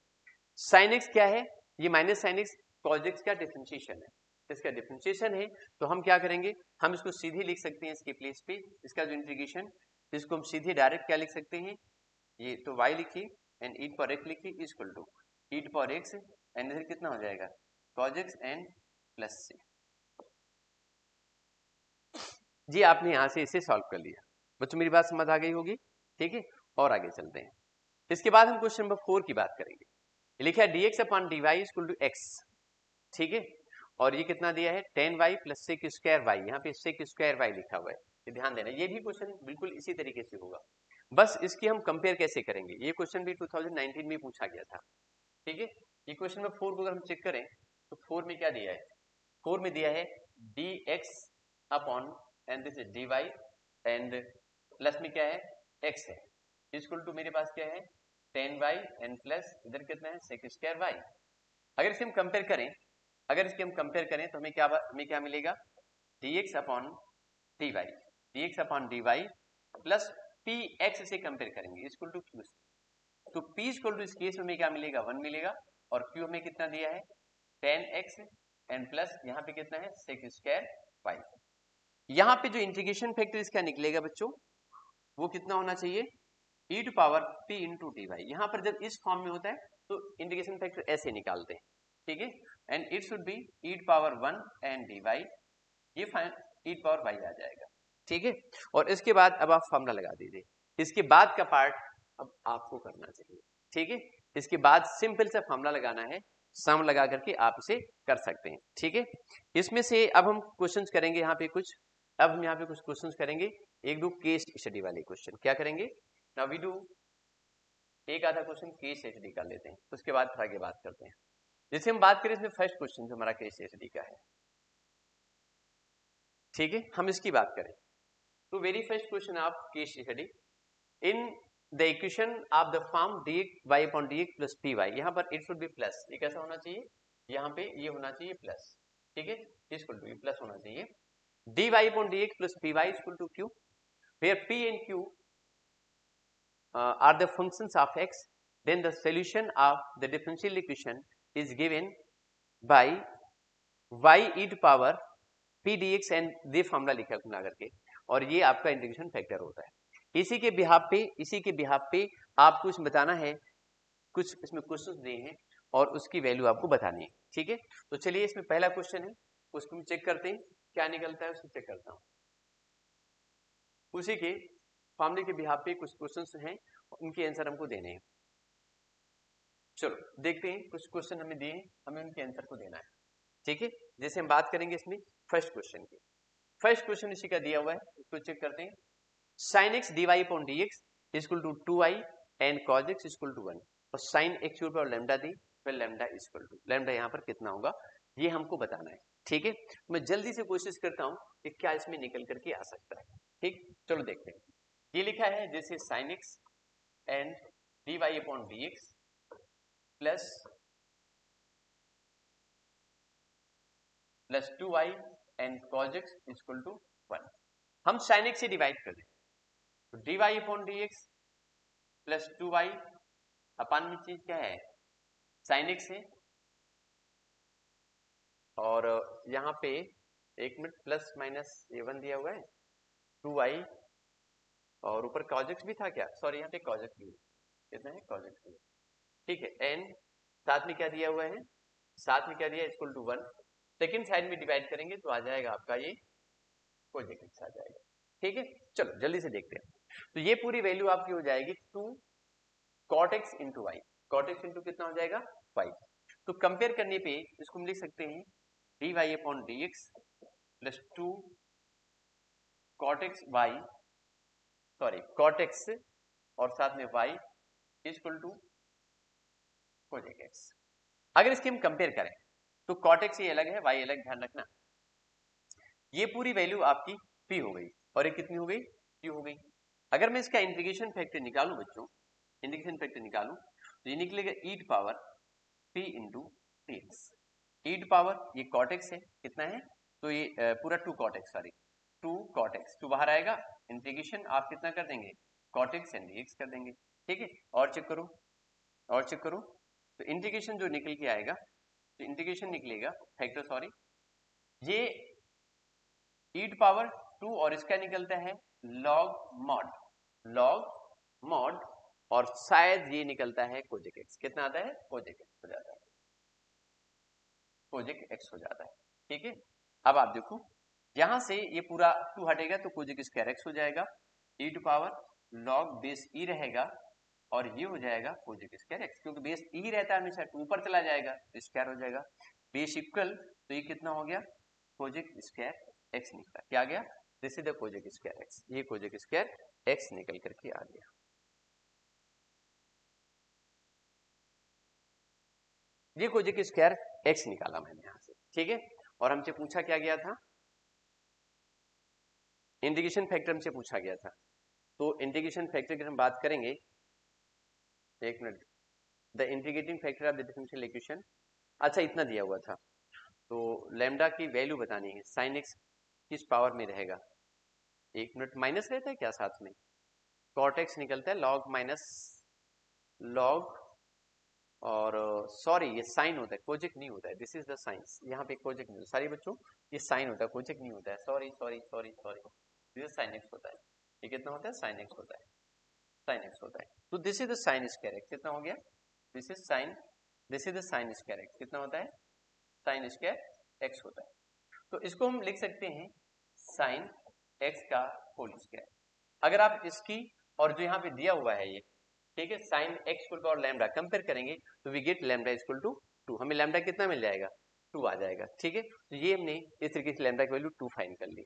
sin x क्या है, ये minus sin x cos x का डिफरेंशिएशन है, इसका डिफरेंशिएशन है, तो हम क्या करेंगे, हम इसको सीधे लिख सकते हैं इसके प्लेस पे, इसका जो इंटीग्रेशन, इसको हम सीधे डायरेक्ट क्या लिख सकते हैं, ये तो y लिखिए एंड e पावर x लिखिए equal to e power x and इधर कितना हो जाएगा, cos x and plus c। जी आपने यहां से इसे सॉल्व कर लिया, बच्चों मेरी बात समझ आ गई होगी। ठीक है, और आगे चलते हैं। इसके बाद हम क्वेश्चन नंबर 4 की बात करेंगे। लिखा है dx upon dy equal to x, ठीक है, और ये कितना दिया है, 10y plus sec square y, यहाँ पे सेक स्क्वायर y लिखा हुआ है, ये ध्यान देना, ये भी क्वेश्चन बिल्कुल इसी तरीके से होगा, बस इसकी हम कंपेयर कैसे करेंगे, ये क्वेश्चन भी 2019 में पूछा गया था। ठीक है, ये क्वेश्चन नंबर 4 को अगर हम चेक करें तो 4 में क्या दिया है, 4 में दिया है dx upon and this is dy and plus में क्या है x है, इक्वल टू मेरे पास क्या है 10y एंड प्लस इधर कितना है सेक स्क्वायर y। अगर इसे हम कंपेयर करें, अगर इसके हम कंपेयर करें तो हमें क्या मिलेगा, dx upon dy, dx upon dy plus px से कंपेयर करेंगे इक्वल टू q, तो p इक्वल टू इस केस में क्या मिलेगा, 1 मिलेगा, और Q हमें कितना दिया है 10x एंड प्लस यहाँ पे कितना है sec स्क्वायर y। यहाँ पे जो इंटीग्रेशन फैक्टर इसका निकलेगा बच्चों वो कितना होना चाहिए e to power p into d y. यहाँ पर जब इस फॉर्म में होता है तो इंटीग्रेशन फैक्टर ऐसे निकालते हैं, ठीक है, and it should be e to power 1 and d y, ये e टू पावर y आ जाएगा, ठीक है। और इसके बाद अब आप फॉर्मूला लगा दीजिए, इसके बाद का पार्ट अब आपको करना चाहिए, ठीक है। इसके बाद सिंपल सा फॉर्मूला लगाना है, सम लगा करके आप इसे कर सकते हैं, ठीक है। इसमें से अब हम क्वेश्चंस करेंगे यहाँ पे कुछ, अब हम यहाँ पे कुछ क्वेश्चंस करेंगे, एक दो केस स्टडी वाले क्वेश्चन क्या करेंगे। नाउ वी डू एक आधा क्वेश्चन केस स्टडी कर लेते हैं, उसके बाद फिर आगे बात करते हैं। जैसे हम बात करें इसमें फर्स्ट क्वेश्चन हमारा केस स्टडी का है, ठीक है, हम इसकी बात करें तो वेरी फर्स्ट क्वेश्चन आप case study in the equation of the form dy upon dx plus py, यहाँ पर इट शुड बी प्लस, ये कैसा होना चाहिए, यहाँ पे ये होना चाहिए प्लस, ठीक है, इक्वल टू प्लस होना चाहिए, dy upon dx plus py equal to q, where p and q are the functions of x, then the solution of the differential equation is given by y e to power p dx and ये फॉर्मूला लिखा बना करके, और ये आपका इंटीग्रेशन फैक्टर होता है। इसी के बिहाफ पे आपको कुछ बताना है, कुछ इसमें क्वेश्चंस दिए हैं और उसकी वैल्यू आपको बतानी है, ठीक है। तो चलिए इसमें पहला क्वेश्चन है, उसको हम चेक करते हैं क्या निकलता है, उसको चेक करता हूँ। उसी के फॉर्मूले के बिहाफ पे कुछ क्वेश्चंस हैं, उनके आंसर हमको देने हैं। चलो देखते हैं, कुछ क्वेश्चन हमें दिए हैं, हमें उनके आंसर को देना है, ठीक है। जैसे हम बात करेंगे इसमें फर्स्ट क्वेश्चन की, फर्स्ट क्वेश्चन इसी का दिया हुआ है, इसको चेक करते हैं। sin x dy upon dx equal to 2i and cos x equal to 1, और sin x ऊपर और लैम्डा दी, फिर लैम्डा इक्वल टू लैम्डा यहाँ पर कितना होगा ये हमको बताना है, ठीक है। मैं जल्दी से कोशिश करता हूँ कि क्या इसमें निकल करके आ सकता है, ठीक। चलो देखते हैं, ये लिखा है जैसे sin x and dy upon dx plus 2i and cos x equal to 1। हम sin x से डिवाइड कर दें तो dy upon dx plus 2y अपन में चीज क्या है sin x है, और यहाँ पे एक मिनट प्लस माइनस ये 1 दिया हुआ है 2y, और ऊपर cos x भी था क्या, सॉरी यहाँ पे cos x भी कितना है cos x भी, ठीक है। एंड साथ में क्या दिया हुआ है, साथ में क्या दिया इक्वल टू 1, सेकेंड साइड में डिवाइड करेंगे तो आ जाएगा आपका ये cos x आ जाएगा, ठीक है। चलो जल्दी से देखते हैं, तो ये पूरी वैल्यू आपकी हो जाएगी 2 cot x into y, cot x इंटू कितना हो जाएगा y। तो कंपेयर करने पे इसको हम लिख सकते हैं dy upon dx plus 2 cot x y, sorry cot x और साथ में y equal to cos x। अगर इसकी हम कंपेयर करें तो cot x ये अलग है, y अलग, ध्यान रखना। ये पूरी वैल्यू आपकी p हो गई और ये कितनी हो गई q हो गई। अगर मैं इसका इंटीग्रेशन फैक्टर निकालूं बच्चों, इंटीग्रेशन फैक्टर निकालूं तो ये निकलेगा e to power p into dx, e to power ये cot x है कितना है, तो ये पूरा 2 cot x, sorry 2 cot x, 2 बाहर आएगा, इंटीग्रेशन आप कितना कर देंगे cot x एंड dx कर देंगे, ठीक है। और चेक करो, और चेक करो, तो इंटीग्रेशन जो निकल के आएगा, तो इंटीग्रेशन निकलेगा फैक्टर, सॉरी ये e टू पावर 2 और इसका निकलता है log mod, और शायद ये निकलता है कोजेक एक्स, कितना आता है कोजेक एक्स हो जाता है, कोजेक एक्स हो जाता है, ठीक है। अब आप देखो यहां से ये पूरा 2 हटेगा तो कोजेक स्क्वायर एक्स हो जाएगा, e to power log base e रहेगा और ये हो जाएगा कोजेक स्क्वायर एक्स, क्योंकि बेस e रहता है हमेशा, 2 ऊपर चला जाएगा तो स्क्वायर हो जाएगा, बेस इक्वल, तो ये कितना हो गया कोजेक स्क्वायर एक्स निकला, क्या आ गया, this is the Kozak square x, ये कोजेक स्क्वायर एक्स निकल करके आ गया। ये कोजेक स्क्वायर एक्स निकाला मैंने यहां से, ठीक है। और हमसे पूछा क्या गया था, इंटीग्रेशन फैक्टर हमसे पूछा गया था, तो इंटीग्रेशन फैक्टर की हम बात करेंगे, एक minute, the integrating factor of the differential equation, अच्छा इतना दिया हुआ था, तो लैम्डा की वैल्यू बतानी है, साइन एक्स किस पावर में रहेगा, एक मिनट, माइनस रहता है क्या साथ में, कॉट एक्स निकलता है लॉग माइनस लॉग और सॉरी ये साइन होता है, कोजेक नहीं होता है, दिस इज द साइंस, यहाँ पे कोजेक नहीं होता सारी बच्चों, ये साइन होता है, कोजेक नहीं होता है, sorry sorry sorry sorry, this sine x होता है। ये कितना होता है, साइन एक्स होता है, साइन एक्स होता है। तो this is the sine square x, कितना हो गया, this is sine, this is the sine square x, कितना होता है, साइन स्क्वायर एक्स होता है। तो इसको हम लिख सकते हैं साइन एक्स का होल स्क्वायर। अगर आप इसकी और जो यहाँ पे दिया हुआ है ये, ठीक है, साइन एक्स इक्वल टू और लैम्डा कंपेयर करेंगे तो we get lambda equal to 2, हमें लैम्डा कितना मिल जाएगा, 2 आ जाएगा, ठीक है। तो ये हमने इस तरीके से लैम्डा की वैल्यू 2 फाइंड कर ली।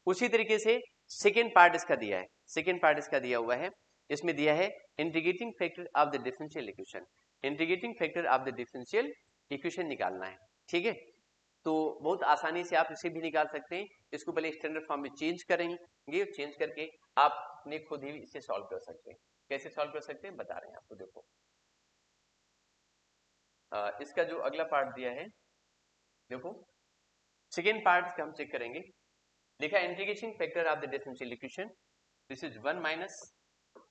उसी तरीके से सेकेंड पार्ट इसका दिया है, सेकेंड पार्ट इसका दिया हुआ है, इसमें दिया है integrating factor of the differential equation, integrating factor of the differential equation निकालना है, ठीक है। तो बहुत आसानी से आप इसे भी निकाल सकते हैं, इसको पहले स्टैंडर्ड फॉर्म में चेंज करेंगे, चेंज करके आप अपने खुद ही इसे सॉल्व कर सकते हैं। कैसे सॉल्व कर सकते हैं बता रहे हैं आपको, देखो इसका जो अगला पार्ट दिया है, देखो सेकेंड पार्ट का हम चेक करेंगे, लिखा integration factor of the differential equation, this is 1 minus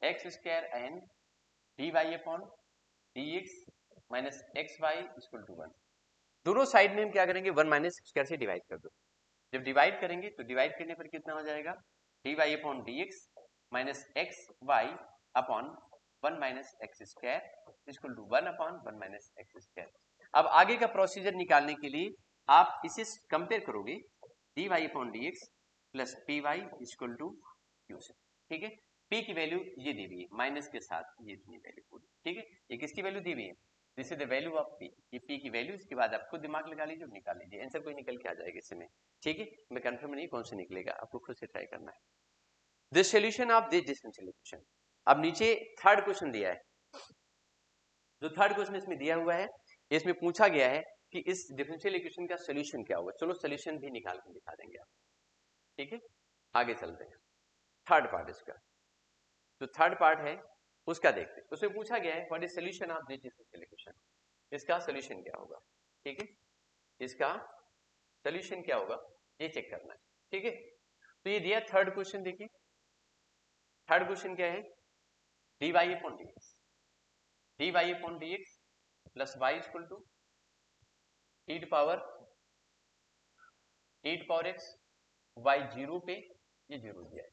x square and d y upon d x minus x y equal to 1। दोनों साइड में हम क्या करेंगे, 1 माइनस स्क्वायर से डिवाइड कर दो, जब डिवाइड करेंगे तो डिवाइड करने पर कितना हो जाएगा, d y upon d x minus x y upon 1 minus x square equal to 1 upon 1 minus x square. अब आगे का प्रोसीजर निकालने के लिए आप इसे कंपेयर करोगे, d y upon d x plus p y equal to q से, ठीक है। पी की वैल्यू ये दी हुई है माइनस के साथ, ये इतनी वैल्यू पूरी, ठीक है। ये किसकी वैल्यू दी हुई है, this is the value of P, ये पी की वैल्यू, इसके बाद आप खुद दिमाग लगा लीजिए, निकाल लीजिए, आंसर कोई निकल के आ जाएगा इसमें, ठीक है। मैं कंफर्म नहीं कौन से निकलेगा, आपको खुद से ट्राई करना है। This solution of this differential equation. अब नीचे थर्ड क्वेश्चन दिया है, जो थर्ड क्वेश्चन इसमें दिया हुआ है, इसमें पूछा गया है कि इस डिफरेंशियल इक्वेशन का सोल्यूशन क्या होगा। चलो सोल्यूशन भी निकाल के दिखा देंगे आप, ठीक है। आगे चलते हैं, थर्ड पार्ट इसका, जो थर्ड पार्ट है उसका देखते हैं। उसमें पूछा गया है what is solution of this differential equation, इसका सोल्यूशन क्या होगा, ठीक है, इसका सोल्यूशन क्या होगा ये चेक करना है, ठीक है। तो ये दिया थर्ड क्वेश्चन, देखिए थर्ड क्वेश्चन क्या है, d y upon d x, d y upon d x plus y equal to e power x, y zero पे ये जीरो दिया है,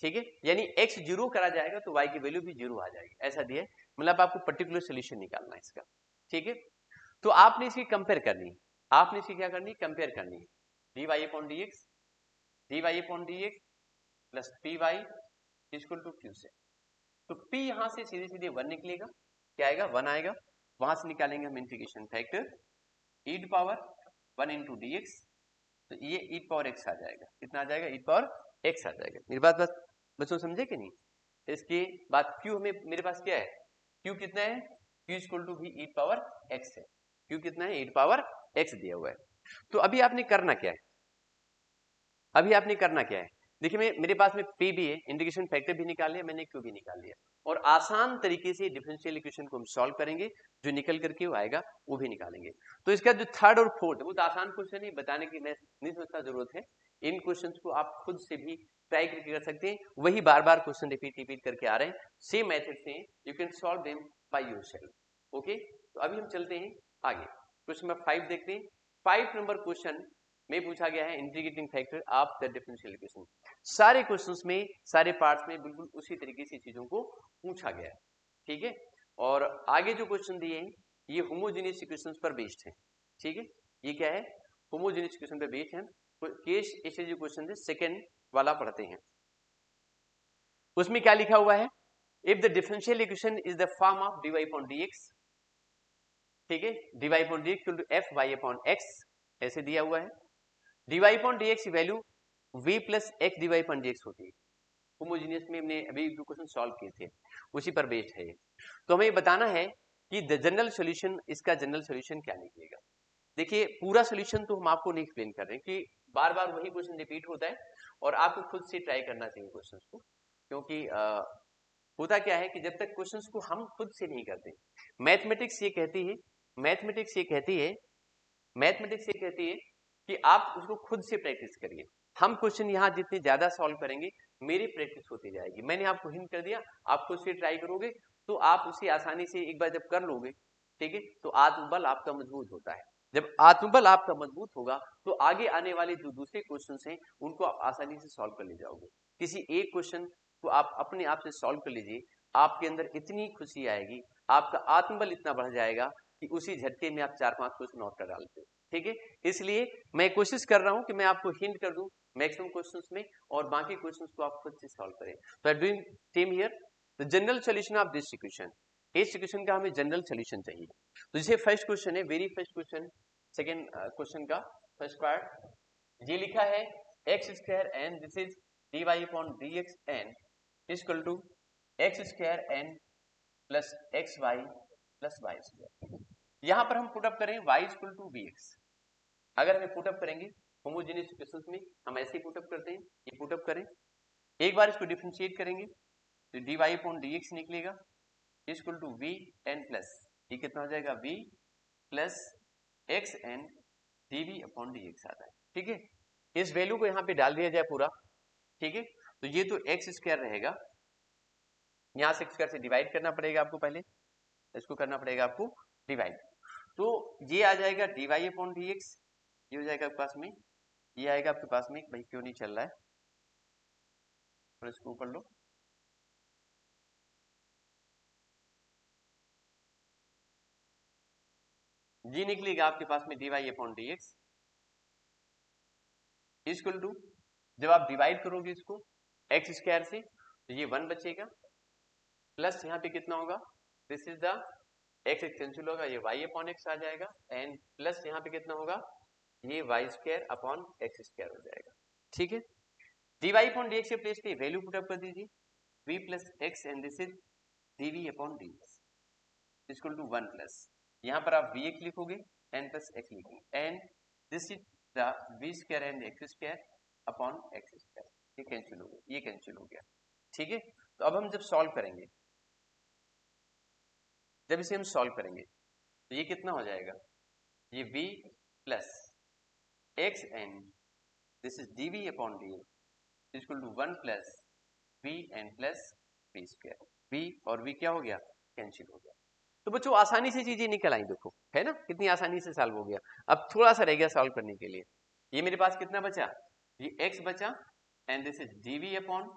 ठीक है। यानी x जीरो करा जाएगा तो y की वैल्यू भी जीरो आ जाएगी, ऐसा दिया है, मतलब आपको पर्टिकुलर सोल्यूशन निकालना है इसका, ठीक है। तो आपने इसकी कंपेयर करनी है, आपने इसकी क्या करनी है, कंपेयर करनी है, d y upon d x, d y upon d x plus p y equal to q से। तो p यहां से सीधे सीधे 1 निकलेगा, क्या आएगा 1 आएगा, वहां से निकालेंगे हम integration factor e power 1 into d x, तो ये e पावर x आ जाएगा, कितना आ जाएगा, e पावर x आ जाएगा। मेरी बात बस बच्चों समझे कि नहीं। इसके बाद q हमें मेरे पास क्या है, q कितना है, q इक्वल टू भी e पावर x है, q कितना है, e पावर x दिया हुआ है। तो अभी आपने करना क्या है, अभी आपने करना क्या है, देखिए मेरे पास में p भी है, इंटीग्रेशन फैक्टर भी निकाल लिया मैंने, q भी निकाल लिया, और आसान तरीके से डिफरेंशियल इक्वेशन को हम सॉल्व करेंगे, जो निकल करके वो आएगा वो भी निकालेंगे। तो इसका जो थर्ड और फोर्थ वो तो आसान क्वेश्चन है, बताने की नहीं सोचता जरूरत है, इन क्वेश्चंस को आप खुद से भी ट्राई करके कर सकते हैं, वही बार बार क्वेश्चन रिपीट करके आ रहे हैं, सेम मेथड से you can solve them by yourself. Okay, तो अभी हम चलते हैं आगे, क्वेश्चन नंबर 5 देखते हैं। 5 नंबर क्वेश्चन में पूछा गया है integrating factor of the differential equation. सारे क्वेश्चंस में, सारे पार्ट्स में बिल्कुल उसी तरीके से चीजों को पूछा गया है, ठीक है। और आगे जो क्वेश्चन दिए हैं ये होमोजेनियस इक्वेशंस पर बेस्ड है, ठीक है। ये क्या है, होमोजेनियस इक्वेशन पर बेस्ड है। केस ऐसे जो क्वेश्चन है सेकंड वाला पढ़ते हैं, उसमें क्या लिखा हुआ है, if the differential equation is the form of dy upon dx, ठीक है, dy upon dx equal to f y upon x, ऐसे दिया हुआ है। dy अपॉन dx की value v plus x dy upon dx होती है। होमोजेनियस में हमने अभी दो क्वेश्चन सॉल्व किए थे, उसी पर बेस्ड है। तो हमें बताना है कि द जनरल सॉल्यूशन, इसका जनरल सॉल्यूशन क्या निकलेगा। देखिए पूरा सॉल्यूशन तो हम आपको नहीं एक्सप्लेन कर रहे हैं कि बार बार वही क्वेश्चन रिपीट होता है, और आपको खुद से ट्राई करना चाहिए क्वेश्चन को, क्योंकि होता क्या है कि जब तक क्वेश्चंस को हम खुद से नहीं करते, मैथमेटिक्स ये कहती है, मैथमेटिक्स ये कहती है, मैथमेटिक्स ये कहती है कि आप उसको खुद से प्रैक्टिस करिए। हम क्वेश्चन यहाँ जितने ज्यादा सॉल्व करेंगे मेरी प्रैक्टिस होती जाएगी। मैंने आपको हिंट कर दिया, आप खुद से ट्राई करोगे तो आप उसे आसानी से एक बार जब कर लोगे ठीक है, तो आत्मबल आपका मजबूत होता है। जब आत्मबल आपका मजबूत होगा तो आगे आने वाले जो दूसरे क्वेश्चन हैं उनको आप आसानी से सॉल्व कर ले जाओगे। किसी एक क्वेश्चन को आप अपने आप से सॉल्व कर लीजिए, आपके अंदर इतनी खुशी आएगी, आपका आत्मबल इतना बढ़ जाएगा कि उसी झटके में आप 4-5 क्वेश्चन और कर डालते हो। ठीक है, इसलिए मैं कोशिश कर रहा हूं कि मैं आपको हिंट कर दूं मैक्सिमम क्वेश्चंस में, और बाकी क्वेश्चंस को आप खुद से सॉल्व करें। तो I doing same here the general solution of this equation. इस इक्वेशन का हमें जनरल सॉल्यूशन चाहिए। तो जैसे फर्स्ट क्वेश्चन है, very first question, second question का फर्स्ट पार्ट ये लिखा है x square n, this is dy upon dx n equal to x square n plus x y plus y square. यहां पर हम पुटअप करें y इक्वल टू bx। अगर हमें पुटअप करेंगे होमोजेनियस इक्वेशंस में हम ऐसे ही पुटअप करते हैं, ये पुटअप करें, एक बार इसको डिफरेंशिएट करेंगे तो dy अपॉन dx निकलेगा equal to v n plus, ये कितना हो जाएगा v plus x n d v upon d x आता है। ठीक है, इस वैल्यू को यहाँ पे डाल दिया जाए पूरा। ठीक है, तो ये तो एक्स स्क्वायर रहेगा, यहाँ से स्क्वायर से डिवाइड करना पड़ेगा आपको, पहले इसको करना पड़ेगा आपको डिवाइड, तो ये आ जाएगा d y upon d x, ये हो जाएगा आपके पास में, ये आएगा आपके पास में, भाई क्यों नहीं चल रहा है, और इसको ऊपर लो, ये निकलेगा आपके पास में d y upon d x equal to, जब आप डिवाइड करोगे इसको एक्स स्क्वायर से तो ये 1 बचेगा, प्लस यहाँ पे कितना होगा, this is the x cancel होगा, ये y अपॉन एक्स आ जाएगा, एंड प्लस यहाँ पे कितना होगा, ये y square upon x square हो जाएगा। ठीक है, d y upon d x के प्लेस पे वैल्यू पुट अप कर दीजिए, v plus x and this is dv upon d x equal to 1 plus, यहाँ पर आप वी एक्स लिखोगे एन प्लस एक्स लिखोगे, and this is the v square and x square upon x square, ये कैंसिल हो गया, ये कैंसिल हो गया। ठीक है, तो अब हम जब सॉल्व करेंगे, जब इसे हम सॉल्व करेंगे तो ये कितना हो जाएगा, ये v plus x n this is dv upon d x equal to 1 plus v n plus v square, v और v क्या हो गया, कैंसिल हो गया। तो बच्चों आसानी से चीजें निकल आई, देखो है ना कितनी आसानी से सॉल्व हो गया। अब थोड़ा सा रह गया सॉल्व करने के लिए, ये मेरे पास कितना बचा, ये x बचा, and this is dv upon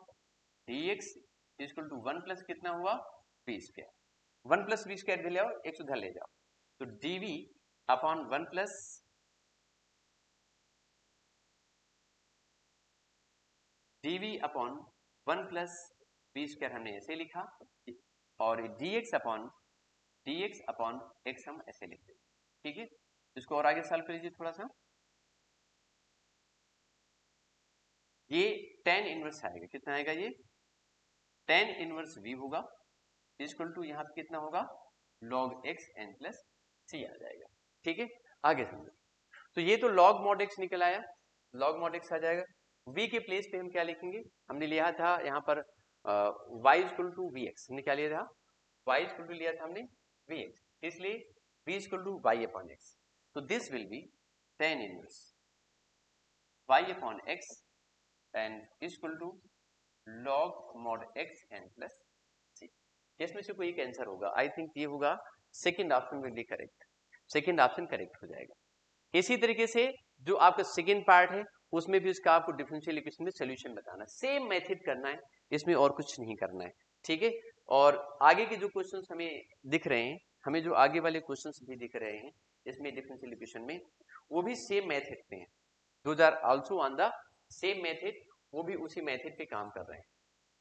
dx equal to 1 plus कितना हुआ, v square, 1 plus v square ले आओ, एक उधर ले जाओ, तो dv upon 1 plus dv upon 1 plus v square हमने ऐसे लिखा, और dx अपॉन x हम ऐसे लिखते हैं। ठीक है, इसको और आगे सॉल्व कर लीजिए थोड़ा सा, ये tan इनवर्स आएगा, कितना आएगा, ये tan इनवर्स v होगा इक्वल टू यहाँ पे कितना होगा, log x n plus c आ जाएगा। ठीक है, आगे समझो, तो ये तो log mod x निकल आया, log mod x आ जाएगा, v के प्लेस पे हम क्या लिखेंगे, हमने लिया था यहाँ पर y equal to v x, हमने क्या लिया था, y इक्वल टू लिया था हमने वी एक्स, इसलिए v equal to y upon x, तो this will be tan inverse y upon x and equal to log mod x n plus c। इसमें से कोई एक आंसर होगा, आई थिंक ये होगा second option will be correct, second option correct हो जाएगा। इसी तरीके से जो आपका सेकंड पार्ट है उसमें भी उसका आपको डिफरेंशियल इक्वेशन में सॉल्यूशन बताना, सेम मेथड करना है, इसमें और कुछ नहीं करना है। ठीक है, और आगे के जो क्वेश्चंस हमें दिख रहे हैं, हमें जो आगे वाले क्वेश्चंस भी दिख रहे हैं इसमें डिफरेंशियल इक्वेशन में, वो भी सेम मेथड पे हैं, those are also on the same method, वो भी उसी मेथड पे काम कर रहे हैं।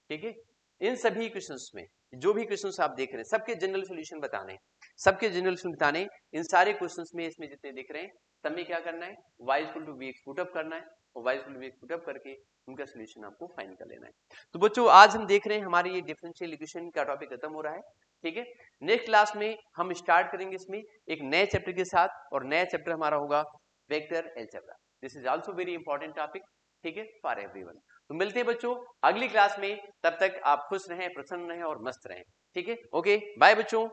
ठीक है, इन सभी क्वेश्चंस में जो भी क्वेश्चंस आप देख रहे हैं सबके जनरल सॉल्यूशन बताने, सबके जनरल सॉल्यूशन बताने, इन सारे क्वेश्चंस में इसमें जितने दिख रहे हैं सब में क्या करना है, y equal to v x put up करना है, और y equal to v x put up करके उनका सॉल्यूशन आपको फाइंड कर लेना है। तो बच्चों आज हम देख रहे हैं हमारी ये डिफरेंशियल इक्वेशन का टॉपिक खत्म हो रहा है। ठीक है, नेक्स्ट क्लास में हम स्टार्ट करेंगे इसमें एक नए चैप्टर के साथ, और नया चैप्टर हमारा होगा vector algebra, this is also very important topic. ठीक है, फॉर एवरीवन। तो मिलते हैं बच्चों अगली क्लास में, तब तक आप खुश रहें, प्रसन्न रहें और मस्त रहें। ठीक है, ओके, बाय बच्चों।